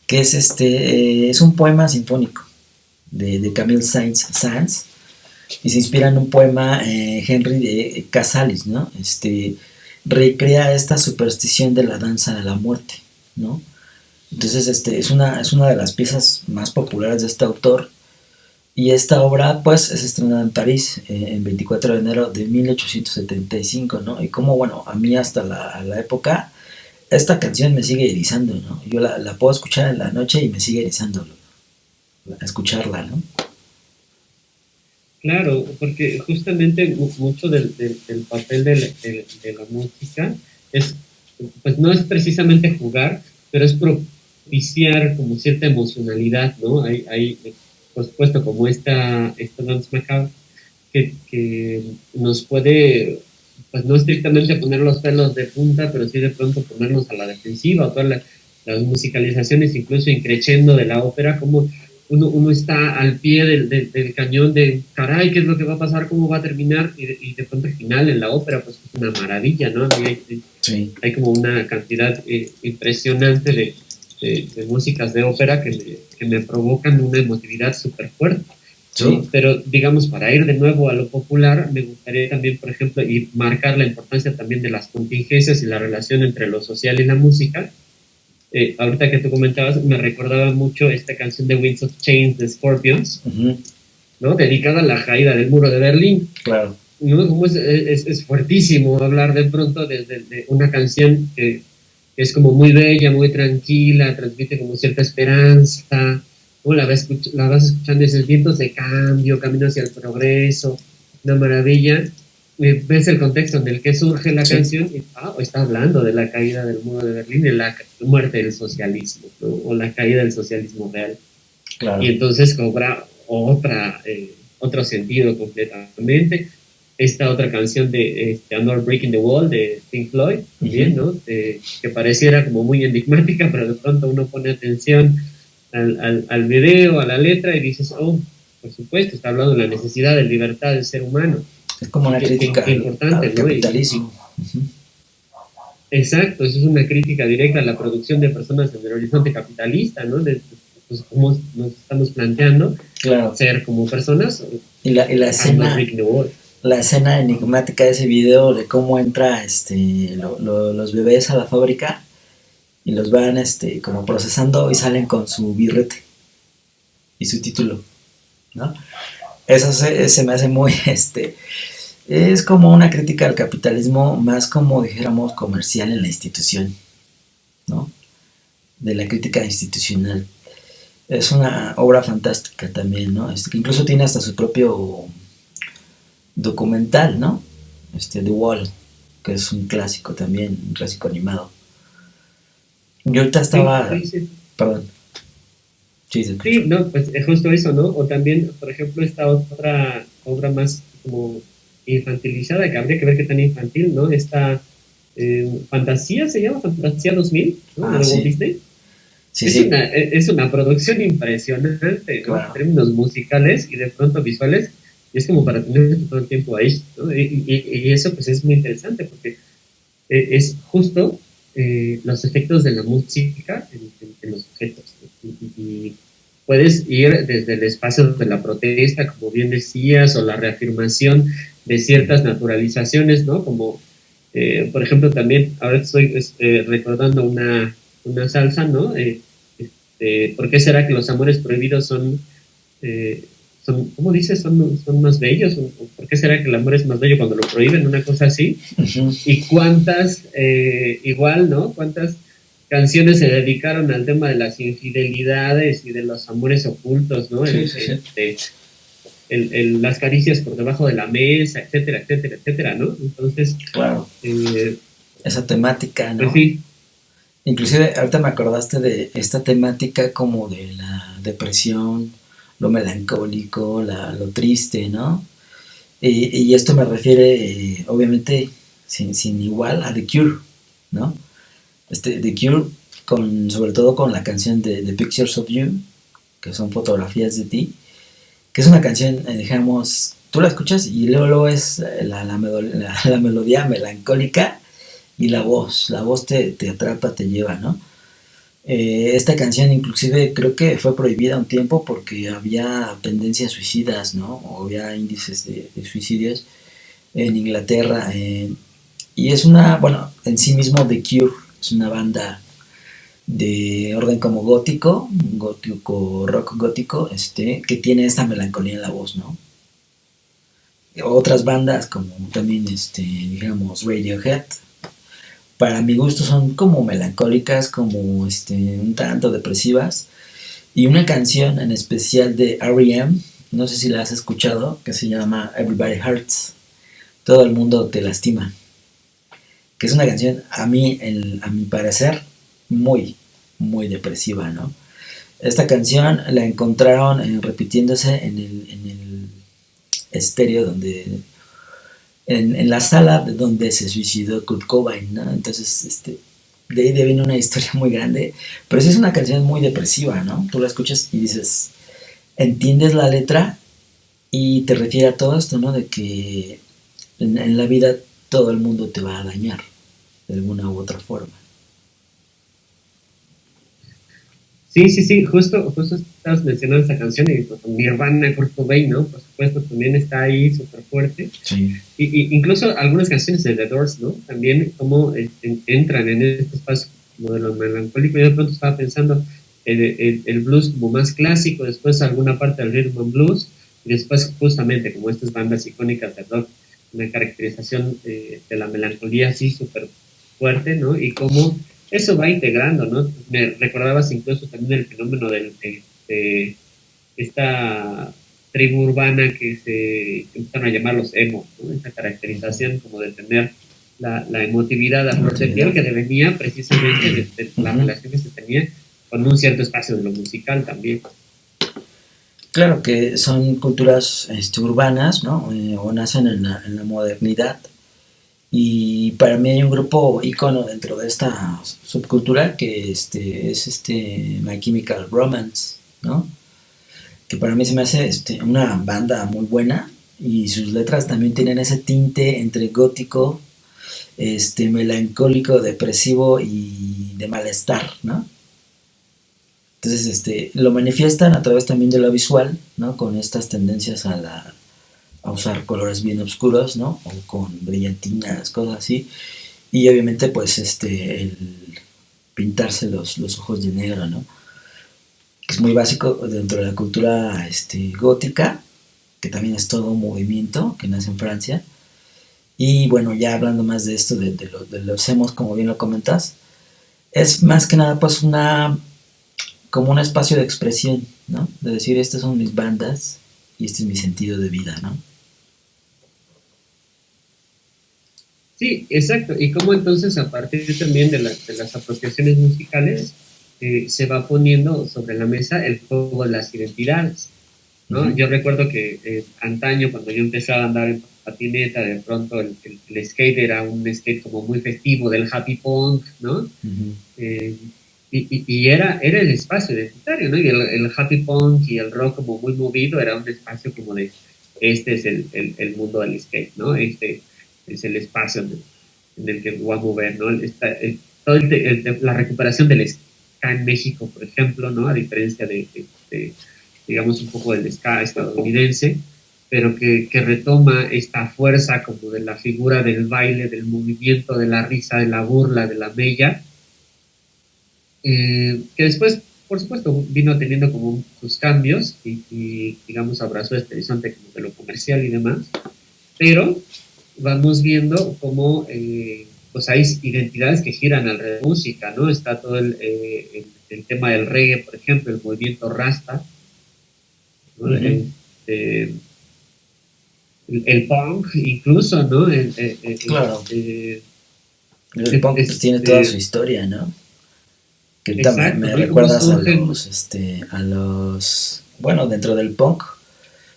Que es un poema sinfónico de Camille Saint-Saëns, y se inspira en un poema Henry de Casalis, ¿no? Recrea esta superstición de la danza de la muerte, ¿no? Entonces es una de las piezas más populares de este autor, y esta obra pues se estrenó en París en 24 de enero de 1875, ¿no? Y como, bueno, a mí hasta la época esta canción me sigue erizando, ¿no? Yo la puedo escuchar en la noche y me sigue erizando escucharla, ¿no? Claro, porque justamente mucho del papel de la música es, pues no es precisamente jugar, pero es propiciar como cierta emocionalidad, ¿no? Hay por supuesto, como esta Dance Macabre, que nos puede, pues no estrictamente poner los pelos de punta, pero sí de pronto ponernos a la defensiva, o todas las musicalizaciones, incluso increciendo de la ópera, como uno está al pie del cañón de, caray, ¿qué es lo que va a pasar? ¿Cómo va a terminar? Y de pronto el final en la ópera, pues es una maravilla, ¿no? Sí. Hay como una cantidad impresionante de músicas de ópera que me provocan una emotividad súper fuerte. ¿No? Sí. Pero digamos, para ir de nuevo a lo popular, me gustaría también, por ejemplo, y marcar la importancia también de las contingencias y la relación entre lo social y la música. Ahorita que tú comentabas, me recordaba mucho esta canción de Winds of Change de Scorpions, Uh-huh. ¿no? Dedicada a la caída del muro de Berlín. Claro. ¿No? Como es fuertísimo hablar de pronto de una canción que es como muy bella, muy tranquila, transmite como cierta esperanza, ¿no? La vas escuchando y dices, vientos de cambio, camino hacia el progreso, una maravilla. Ves el contexto en el que surge la Sí. canción y está hablando de la caída del muro de Berlín y la muerte del socialismo, ¿no? O la caída del socialismo real. Y Claro. entonces cobra otro sentido completamente. Esta otra canción de Another Break in the Wall de Pink Floyd, también, Uh-huh. ¿no? Que pareciera como muy enigmática, pero de pronto uno pone atención al video, a la letra y dices, oh, por supuesto, está hablando de la necesidad de libertad del ser humano. Es como una crítica Qué importante, al ¿no? capitalismo. Uh-huh. Exacto, eso es una crítica directa a la producción de personas en el horizonte capitalista, ¿no? Pues, cómo nos estamos planteando Claro. ser como personas. Y I'm not breaking the wall. la escena enigmática de ese video de cómo entra los bebés a la fábrica y los van como procesando y salen con su birrete y su título, ¿no? Eso se me hace muy es como una crítica al capitalismo más como dijéramos comercial en la institución, ¿no? De la crítica institucional. Es una obra fantástica también, ¿no? Que incluso tiene hasta su propio documental, ¿no? The Wall, que es un clásico también, un clásico animado. Yo ahorita Sí, estaba, sí, sí. perdón, sí, se escuchó. Sí, no, pues es justo eso, ¿no? O también, por ejemplo, esta otra obra más como infantilizada, que habría que ver qué tan infantil, ¿no? Esta Fantasía, se llama Fantasía 2000, ¿no? Ah, De Walt sí, Disney. sí, sí, Es una producción impresionante, ¿no? En claro, términos musicales y de pronto visuales, y es como para tener todo el tiempo ahí, ¿no? Y eso pues es muy interesante porque es justo los efectos de la música en los objetos. ¿No? Y puedes ir desde el espacio de la protesta, como bien decías, o la reafirmación de ciertas naturalizaciones, ¿no? Como, por ejemplo, también, ahora estoy recordando una salsa, ¿no? ¿Por qué será que los amores prohibidos eh, ¿cómo dices? Son más bellos? ¿Por qué será que el amor es más bello cuando lo prohíben? Una cosa así. uh-huh. Y cuántas, igual, ¿no? Cuántas canciones se dedicaron al tema de las infidelidades y de los amores ocultos, ¿no? Sí, sí, sí, Las caricias por debajo de la mesa, etcétera, etcétera, etcétera, ¿no? Entonces, claro, eh, esa temática, pues ¿no? sí, Inclusive ahorita me acordaste de esta temática como de la depresión, lo melancólico, lo triste, ¿no? Y esto me refiere, obviamente, sin igual a The Cure, ¿no? The Cure, sobre todo con la canción de Pictures of You, que son fotografías de ti, que es una canción, digamos, tú la escuchas y luego es la melodía melancólica y la voz te atrapa, te lleva, ¿no? Esta canción inclusive creo que fue prohibida un tiempo porque había tendencias suicidas, ¿no? O había índices de suicidios en Inglaterra. Y es bueno, en sí mismo The Cure es una banda de orden como gótico, rock gótico, que tiene esta melancolía en la voz, ¿no? Otras bandas como también, digamos, Radiohead, para mi gusto son como melancólicas, como un tanto depresivas, Y una canción en especial de R.E.M., no sé si la has escuchado, que se llama Everybody Hurts, todo el mundo te lastima, que es una canción a mí, a mi parecer, muy, muy depresiva, ¿no? Esta canción la encontraron repitiéndose en el estéreo donde en la sala de donde se suicidó Kurt Cobain, ¿no? Entonces, de ahí viene una historia muy grande, pero sí es una canción muy depresiva, ¿no? Tú la escuchas y dices, entiendes la letra y te refiere a todo esto, ¿no? De que en la vida todo el mundo te va a dañar de alguna u otra forma. Sí, sí, sí, justo estabas mencionando esta canción y pues, Nirvana, Kurt Cobain, ¿no? Por supuesto, también está ahí súper fuerte. Sí. Y incluso algunas canciones de The Doors, ¿no? También como entran en este espacio como de lo melancólico. Yo de pronto estaba pensando el blues como más clásico, después alguna parte del rhythm and blues, y después justamente como estas bandas icónicas de rock, una caracterización de la melancolía así súper fuerte, ¿no? Y cómo eso va integrando, ¿no? Me recordabas incluso también el fenómeno de esta tribu urbana que se empezaron a llamar los emos, ¿no? Esa caracterización como de tener la emotividad a flor de piel que venía precisamente de la relación que se tenía con un cierto espacio de lo musical también. Claro que son culturas urbanas, ¿no? O nacen en la modernidad. Y para mí hay un grupo ícono dentro de esta subcultura que es My Chemical Romance, ¿no? Que para mí se me hace una banda muy buena y sus letras también tienen ese tinte entre gótico, melancólico, depresivo y de malestar, ¿no? Entonces, lo manifiestan a través también de lo visual, ¿no? Con estas tendencias a usar colores bien oscuros, ¿no? O con brillantinas, cosas así. Y obviamente, pues, el pintarse los ojos de negro, ¿no? Que es muy básico dentro de la cultura gótica, que también es todo un movimiento que nace en Francia. Y bueno, ya hablando más de esto, de los emos, como bien lo comentas, es más que nada, pues, como un espacio de expresión, ¿no? De decir, estas son mis bandas y este es mi sentido de vida, ¿no? Sí, exacto. Y cómo entonces a partir también de las apropiaciones musicales se va poniendo sobre la mesa el juego de las identidades, ¿no? Uh-huh. Yo recuerdo que antaño, cuando yo empezaba a andar en patineta, de pronto el skate era un skate como muy festivo del happy punk, ¿no? Uh-huh. Eh, era el espacio identitario, ¿no? Y el happy punk y el rock como muy movido era un espacio como de, este es el mundo del skate, ¿no? Este es el espacio en el que voy a mover, ¿no? Todo la recuperación del ska en México, por ejemplo, ¿no? A diferencia de digamos, un poco del ska estadounidense, pero que retoma esta fuerza como de la figura del baile, del movimiento, de la risa, de la burla, de la mella, que después, por supuesto, vino teniendo como sus cambios digamos, abrazó este horizonte como de lo comercial y demás, pero vamos viendo cómo pues hay identidades que giran alrededor de la música, ¿no? Está todo el tema del reggae, por ejemplo, el movimiento rasta, ¿no? Uh-huh. El punk, incluso, ¿no? Claro. El punk pues tiene toda su historia, ¿no? Que ahorita exacto, me ¿no? Y cómo recuerdas surgen a los, bueno, dentro del punk,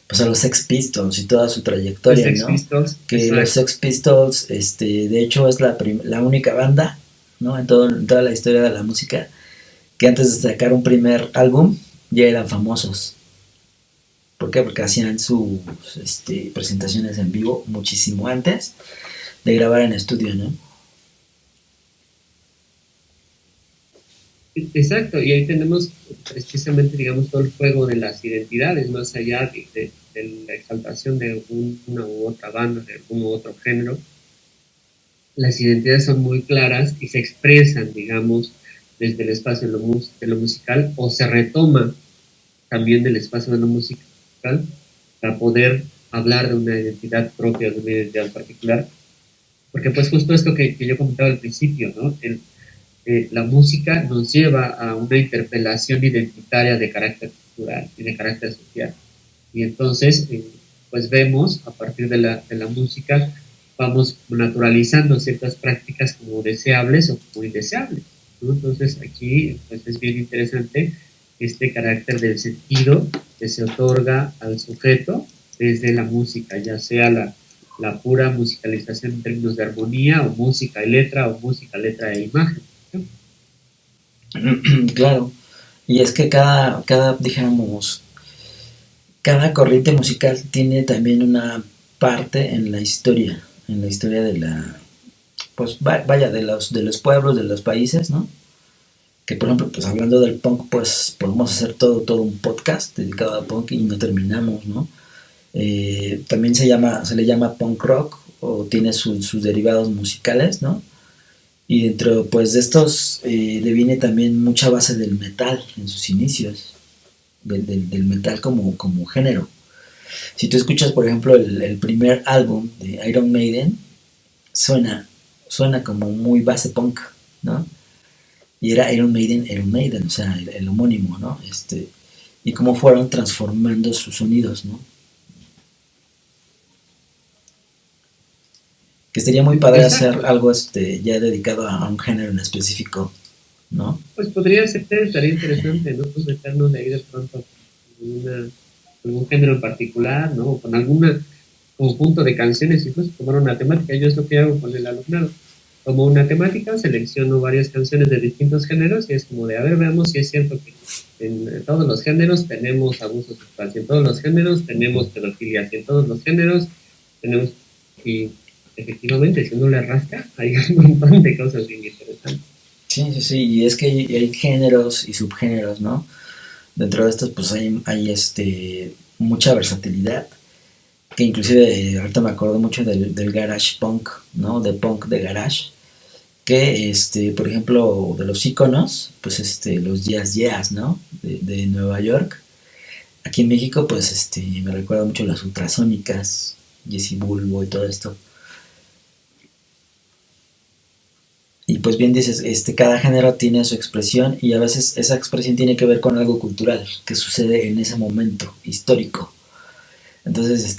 pues a los Sex Pistols y toda su los trayectoria, Sex ¿no? Pistols, Que los exacto. Sex Pistols, de hecho es la única banda, ¿no? En toda la historia de la música, que antes de sacar un primer álbum ya eran famosos. ¿Por qué? Porque hacían sus presentaciones en vivo muchísimo antes de grabar en estudio, ¿no? Exacto, y ahí tenemos precisamente, digamos, todo el juego de las identidades, más allá de la exaltación de una u otra banda, de algún u otro género. Las identidades son muy claras y se expresan, digamos, desde el espacio de lo musical o se retoma también del espacio de lo musical para poder hablar de una identidad propia, de una identidad particular. Porque pues justo esto que yo comentaba al principio, ¿no? la música nos lleva a una interpelación identitaria de carácter cultural y de carácter social. Y entonces, pues vemos, a partir de la música, vamos naturalizando ciertas prácticas como deseables o como indeseables, ¿no? Entonces, aquí pues es bien interesante este carácter del sentido que se otorga al sujeto desde la música, ya sea la pura musicalización en términos de armonía, o música y letra, o música, letra e imagen, ¿no? Claro, y es que dijéramos, cada corriente musical tiene también una parte en la historia de la, pues vaya, de los pueblos, de los países, ¿no? Que por ejemplo, pues hablando del punk, pues podemos hacer todo un podcast dedicado al punk y no terminamos, ¿no? También se le llama punk rock o tiene sus derivados musicales, ¿no? Y dentro pues de estos le viene también mucha base del metal en sus inicios, del metal como género. Si tú escuchas, por ejemplo, el primer álbum de Iron Maiden, suena como muy base punk, ¿no? Y era Iron Maiden, o sea, el homónimo, ¿no? Y cómo fueron transformando sus sonidos, ¿no? Que sería muy padre hacer Exacto. algo ya dedicado a un género en específico, ¿no? Pues podría ser, estaría interesante, ¿no? Pues meternos de ahí de pronto con algún género en particular, ¿no? O con algún conjunto de canciones, incluso tomar una temática. Yo es lo que hago con el alumnado. Tomo una temática, selecciono varias canciones de distintos géneros y es como de, a ver, veamos si es cierto que en todos los géneros tenemos abuso sexual, si en todos los géneros tenemos pedofilia, si en todos los géneros tenemos... Y efectivamente, si uno le rasca, hay un montón de cosas bien interesantes. Sí, sí, sí, y es que hay géneros y subgéneros, ¿no? Dentro de estos pues hay mucha versatilidad, que inclusive ahorita me acuerdo mucho del garage punk, ¿no? De punk de garage, que por ejemplo, de los iconos, pues los Jazz, ¿no? De Nueva York. Aquí en México, pues me recuerda mucho las ultrasónicas, Jesse Bulbo y todo esto. Y pues bien dices, cada género tiene su expresión y a veces esa expresión tiene que ver con algo cultural que sucede en ese momento histórico. Entonces,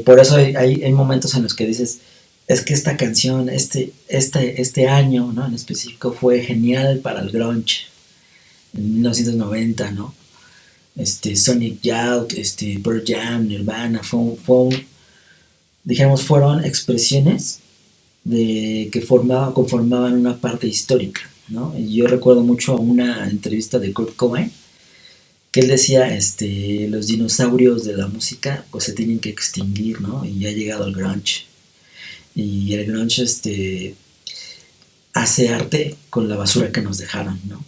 por eso hay momentos en los que dices, es que esta canción, este año, ¿no? En específico fue genial para el grunge, en 1990, ¿no? Sonic Youth, Pearl Jam, Nirvana, digamos, fueron expresiones que conformaban una parte histórica, ¿no? Y yo recuerdo mucho una entrevista de Kurt Cobain, que él decía, los dinosaurios de la música, pues se tienen que extinguir, ¿no? Y ya ha llegado el grunge. Y el grunge, hace arte con la basura que nos dejaron, ¿no?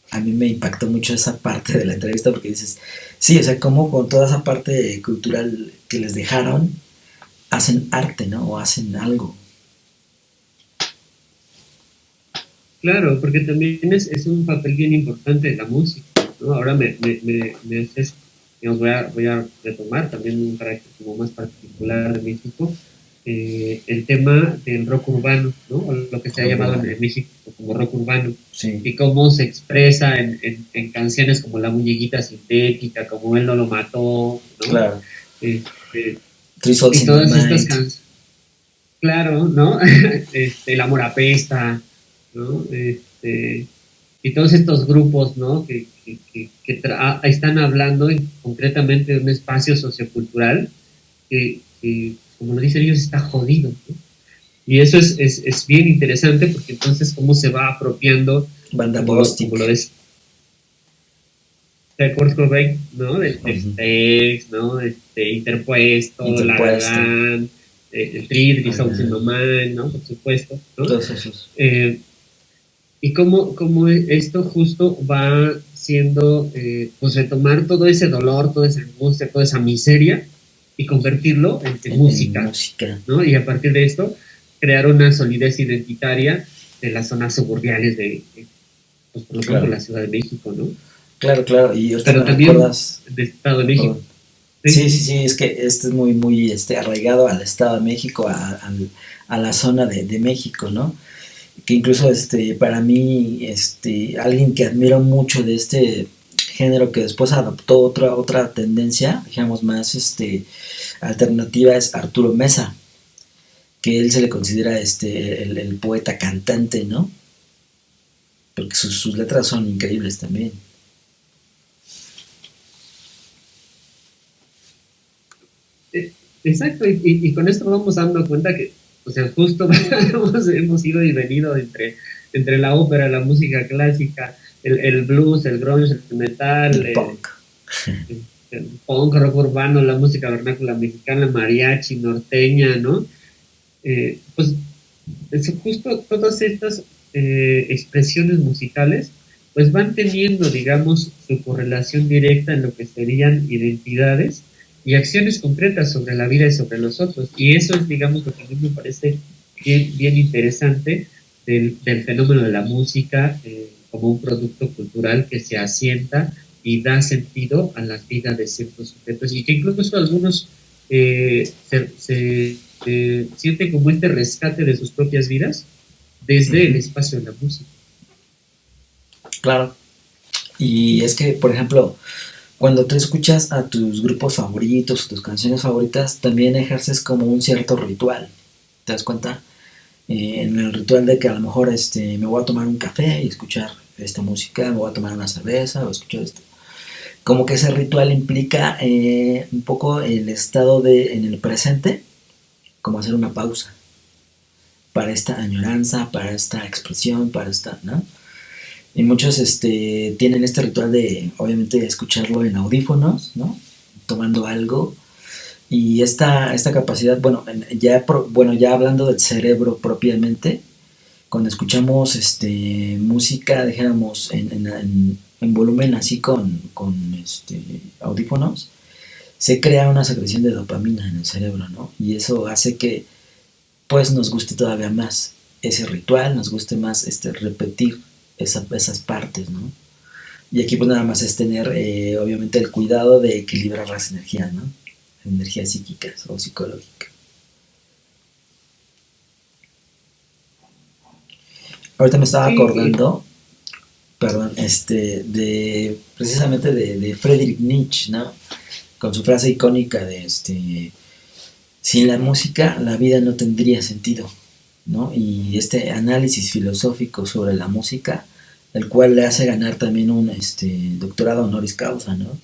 A mí me impactó mucho esa parte de la entrevista porque dices, sí, o sea, como con toda esa parte cultural que les dejaron, hacen arte, ¿no? O hacen algo. Claro, porque también es un papel bien importante la música, ¿no? Ahora me haces, digamos, voy a retomar también un carácter como más particular de México, el tema del rock urbano, ¿no? O lo que se ha Rock llamado urbano. en México como rock urbano, Sí, y cómo se expresa en canciones como La Muñequita Sintética, como Él no lo mató, ¿no? claro. Este, Three Souls y in My todas estas Mind. canciones, claro, ¿no? El amor apesta, ¿no? Y todos estos grupos, ¿no? Que están hablando concretamente de un espacio sociocultural que, como lo dicen ellos, está jodido, ¿no? Y eso es bien interesante porque entonces cómo se va apropiando, Banda como Bostic. lo decía Kurt Cobain, ¿no? Del Uh-huh. Steaks, ¿no? Interpuesto, La La Interpuesto. Land, el Three Souls in My Alan, Mind, ¿no? Por supuesto, ¿no? todos esos. Eh, y cómo esto justo va siendo, pues retomar todo ese dolor, toda esa angustia, toda esa miseria y convertirlo en En música, música. ¿no? Y a partir de esto, crear una solidez identitaria de las zonas suburbiales pues por lo pronto Claro. la Ciudad de México, ¿no? Claro, claro. Y ahorita Pero me también recuerdas. de Estado de México, Perdón. ¿sí? Sí, sí, sí, es que este es muy, muy arraigado al Estado de México, a la zona de México, ¿no? que incluso para mí alguien que admiro mucho de este género que después adoptó otra tendencia, digamos más alternativa, es Arturo Mesa, que él se le considera el poeta cantante, ¿no? Porque sus letras son increíbles también. Exacto, y con esto vamos dando cuenta que, o sea, justo hemos ido y venido entre la ópera, la música clásica, el blues, el grunge, el metal, El punk. el punk, rock urbano, la música vernácula mexicana, mariachi, norteña, ¿no? Pues es justo todas estas expresiones musicales pues van teniendo, digamos, su correlación directa en lo que serían identidades y acciones concretas sobre la vida y sobre los otros. Y eso es, digamos, lo que a mí me parece bien interesante del fenómeno de la música como un producto cultural que se asienta y da sentido a las vidas de ciertos sujetos y que incluso algunos sienten como este rescate de sus propias vidas desde el espacio de la música. Claro. Y es que, por ejemplo, cuando tú escuchas a tus grupos favoritos, tus canciones favoritas, también ejerces como un cierto ritual. ¿Te das cuenta? En el ritual de que a lo mejor me voy a tomar un café y escuchar esta música, me voy a tomar una cerveza o escuchar esto. Como que ese ritual implica un poco el estado en el presente, como hacer una pausa para esta añoranza, para esta expresión, para esta, ¿no? Y muchos tienen este ritual de, obviamente, escucharlo en audífonos, ¿no? Tomando algo. Y esta capacidad, bueno, ya hablando del cerebro propiamente, cuando escuchamos música, dijéramos, en volumen así con audífonos, se crea una secreción de dopamina en el cerebro, ¿no? Y eso hace que pues nos guste todavía más ese ritual, nos guste más repetir esas partes, ¿no? Y aquí pues nada más es tener obviamente el cuidado de equilibrar las energías, ¿no? Energías psíquicas o psicológicas. Ahorita me estaba Sí, acordando, perdón, precisamente de Friedrich Nietzsche, ¿no? Con su frase icónica de sin la música la vida no tendría sentido, ¿no? Y este análisis filosófico sobre la música, el cual le hace ganar también un doctorado honoris causa, ¿no?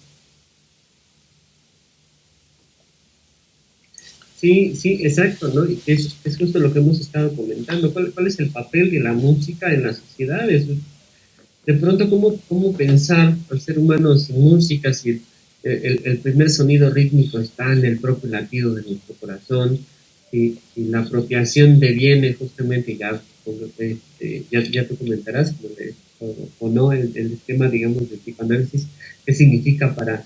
sí, sí, exacto, ¿no? Y es justo lo que hemos estado comentando. ¿Cuál es el papel de la música en las sociedades? De pronto, ¿cómo pensar al ser humano sin música, si el primer sonido rítmico está en el propio latido de nuestro corazón, y la apropiación deviene justamente ya tú comentarás o no el esquema, digamos, de psicoanálisis, qué significa para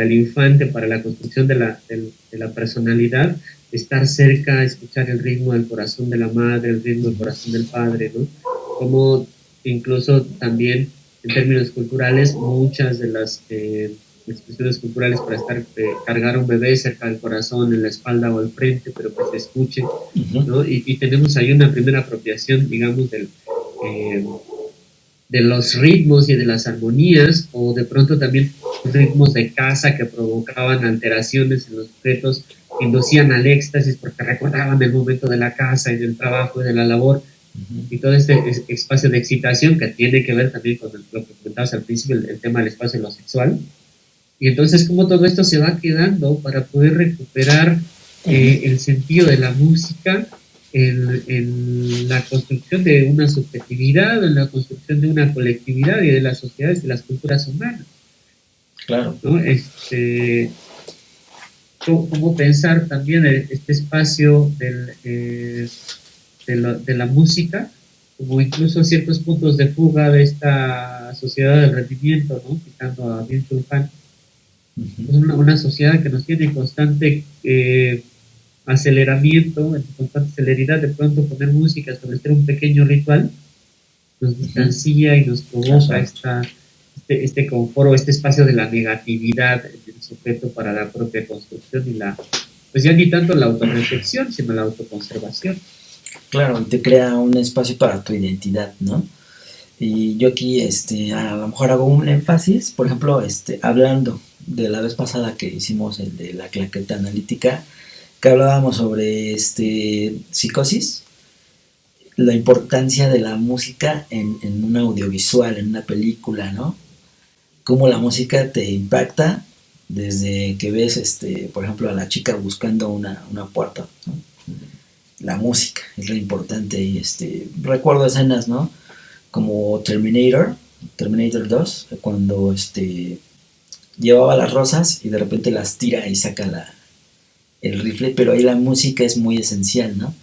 el infante, para la construcción de la personalidad, estar cerca, escuchar el ritmo del corazón de la madre, el ritmo del corazón del padre, ¿no? Como incluso también en términos culturales, muchas de las expresiones culturales para cargar a un bebé cerca del corazón, en la espalda o al frente, pero que se escuche, Uh-huh. ¿no? Y tenemos ahí una primera apropiación, digamos, de los ritmos y de las armonías, o de pronto también ritmos de casa que provocaban alteraciones en los sujetos, que inducían al éxtasis porque recordaban el momento de la casa y del trabajo y de la labor, Uh-huh. y todo este espacio de excitación que tiene que ver también con lo que comentabas al principio, el tema del espacio de lo sexual. Y entonces, cómo todo esto se va quedando para poder recuperar Uh-huh. el sentido de la música en la construcción de una subjetividad, en la construcción de una colectividad y de las sociedades y las culturas humanas, Claro. ¿no? Cómo pensar también este espacio de la música como incluso ciertos puntos de fuga de esta sociedad del rendimiento, ¿no? Citando a Bill Chulhan, Uh-huh. es una sociedad que nos tiene en constante aceleramiento, en constante celeridad. De pronto poner música, establecer un pequeño ritual, nos Uh-huh. distancia y nos provoca Exacto. este confort o este espacio de la negatividad del sujeto para la propia construcción y pues ya ni tanto la autorreflexión, sino la autoconservación. Claro, y te crea un espacio para tu identidad, ¿no? Y yo aquí, a lo mejor hago un énfasis, por ejemplo, hablando de la vez pasada que hicimos el de la claqueta analítica, que hablábamos sobre psicosis, la importancia de la música en un audiovisual, en una película, ¿no? Cómo la música te impacta desde que ves, por ejemplo, a la chica buscando una puerta, ¿no? La música es lo importante y recuerdo escenas, ¿no? Como Terminator 2, cuando llevaba las rosas y de repente las tira y saca el rifle, pero ahí la música es muy esencial, ¿no?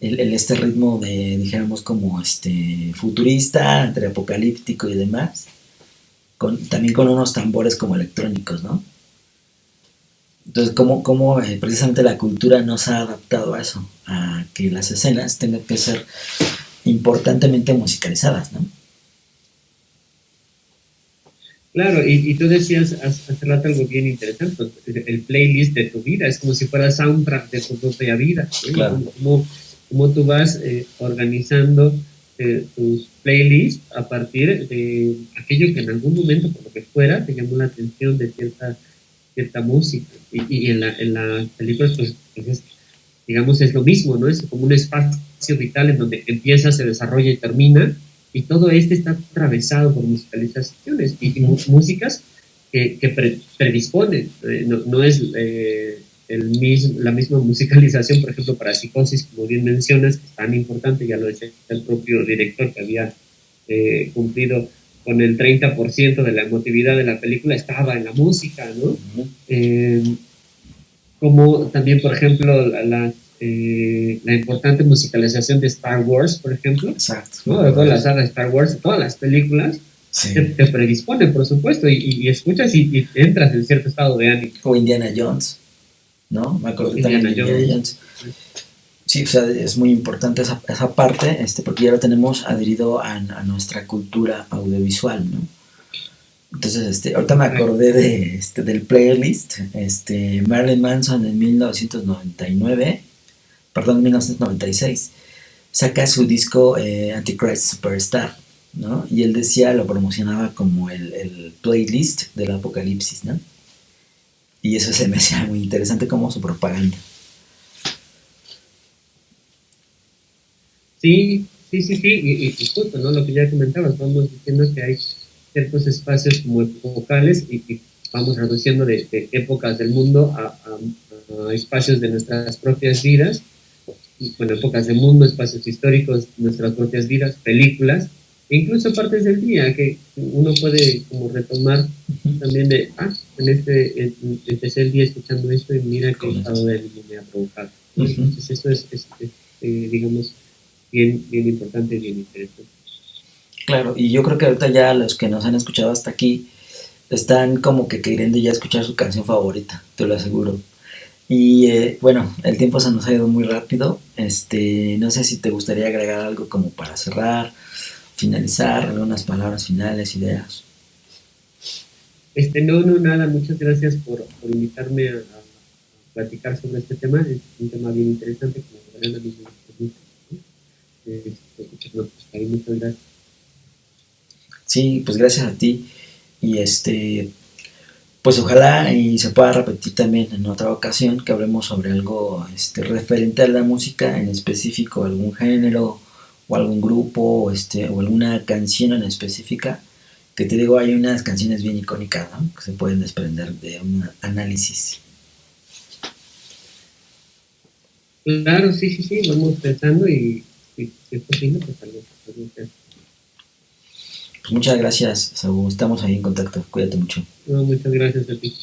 Este ritmo de, dijéramos, como futurista, entre apocalíptico y demás, también con unos tambores como electrónicos, ¿no? Entonces, cómo precisamente la cultura nos ha adaptado a eso, a que las escenas tengan que ser importantemente musicalizadas, ¿no? Claro, y tú decías hace rato algo bien interesante, pues, el playlist de tu vida, es como si fuera soundtrack de tu propia vida, ¿no? Claro. Cómo tú vas organizando tus playlists a partir de aquello que en algún momento, por lo que fuera, te llamó la atención de cierta música. Y en las películas, pues es, digamos, es lo mismo, ¿no? Es como un espacio vital en donde empieza, se desarrolla y termina, y todo está atravesado por musicalizaciones y músicas que predisponen. No es la misma musicalización, por ejemplo, para Psicosis, como bien mencionas, que es tan importante, ya lo decía el propio director que había cumplido con el 30% de la emotividad de la película, estaba en la música, ¿no? Como también, por ejemplo, la importante musicalización de Star Wars, por ejemplo. Exacto. ¿No? De toda la saga de Star Wars, todas las películas, sí. te predisponen, por supuesto, y escuchas y entras en cierto estado de ánimo. O Indiana Jones, ¿no? Me acuerdo también de Indiana Jones. Sí, o sea, es muy importante esa parte, porque ya lo tenemos adherido a nuestra cultura audiovisual, ¿no? Entonces, ahorita me acordé del playlist, Marilyn Manson en 1999, perdón, 1996, saca su disco Antichrist Superstar, ¿no? Y él decía, lo promocionaba como el playlist del apocalipsis, ¿no? Y eso se me hacía muy interesante como su propaganda. Sí, y justo, ¿no? Lo que ya comentabas, vamos diciendo que hay ciertos espacios como epocales y vamos reduciendo de épocas del mundo a espacios de nuestras propias vidas, y, bueno, épocas del mundo, espacios históricos, nuestras propias vidas, películas, e incluso partes del día que uno puede como retomar también de, empecé el día escuchando esto y mira qué estado de ánimo me ha provocado. Entonces eso es digamos, bien importante y bien interesante. Claro, y yo creo que ahorita ya los que nos han escuchado hasta aquí están como que queriendo ya escuchar su canción favorita, te lo aseguro. Y bueno, el tiempo se nos ha ido muy rápido. No sé si te gustaría agregar algo como para cerrar, finalizar, algunas palabras finales, ideas. No, nada, muchas gracias por invitarme a platicar sobre este tema. Es un tema bien interesante, como verán a mí me gusta. Muchas gracias. Sí, pues gracias a ti. Y pues ojalá y se pueda repetir también en otra ocasión que hablemos sobre algo referente a la música, en específico algún género o algún grupo o alguna canción en específica, que te digo, hay unas canciones bien icónicas, ¿no? Que se pueden desprender de un análisis. Claro, sí, vamos pensando y si es posible, pues algo. Pues muchas gracias, Saúl, estamos ahí en contacto, cuídate mucho. No, muchas gracias a ti.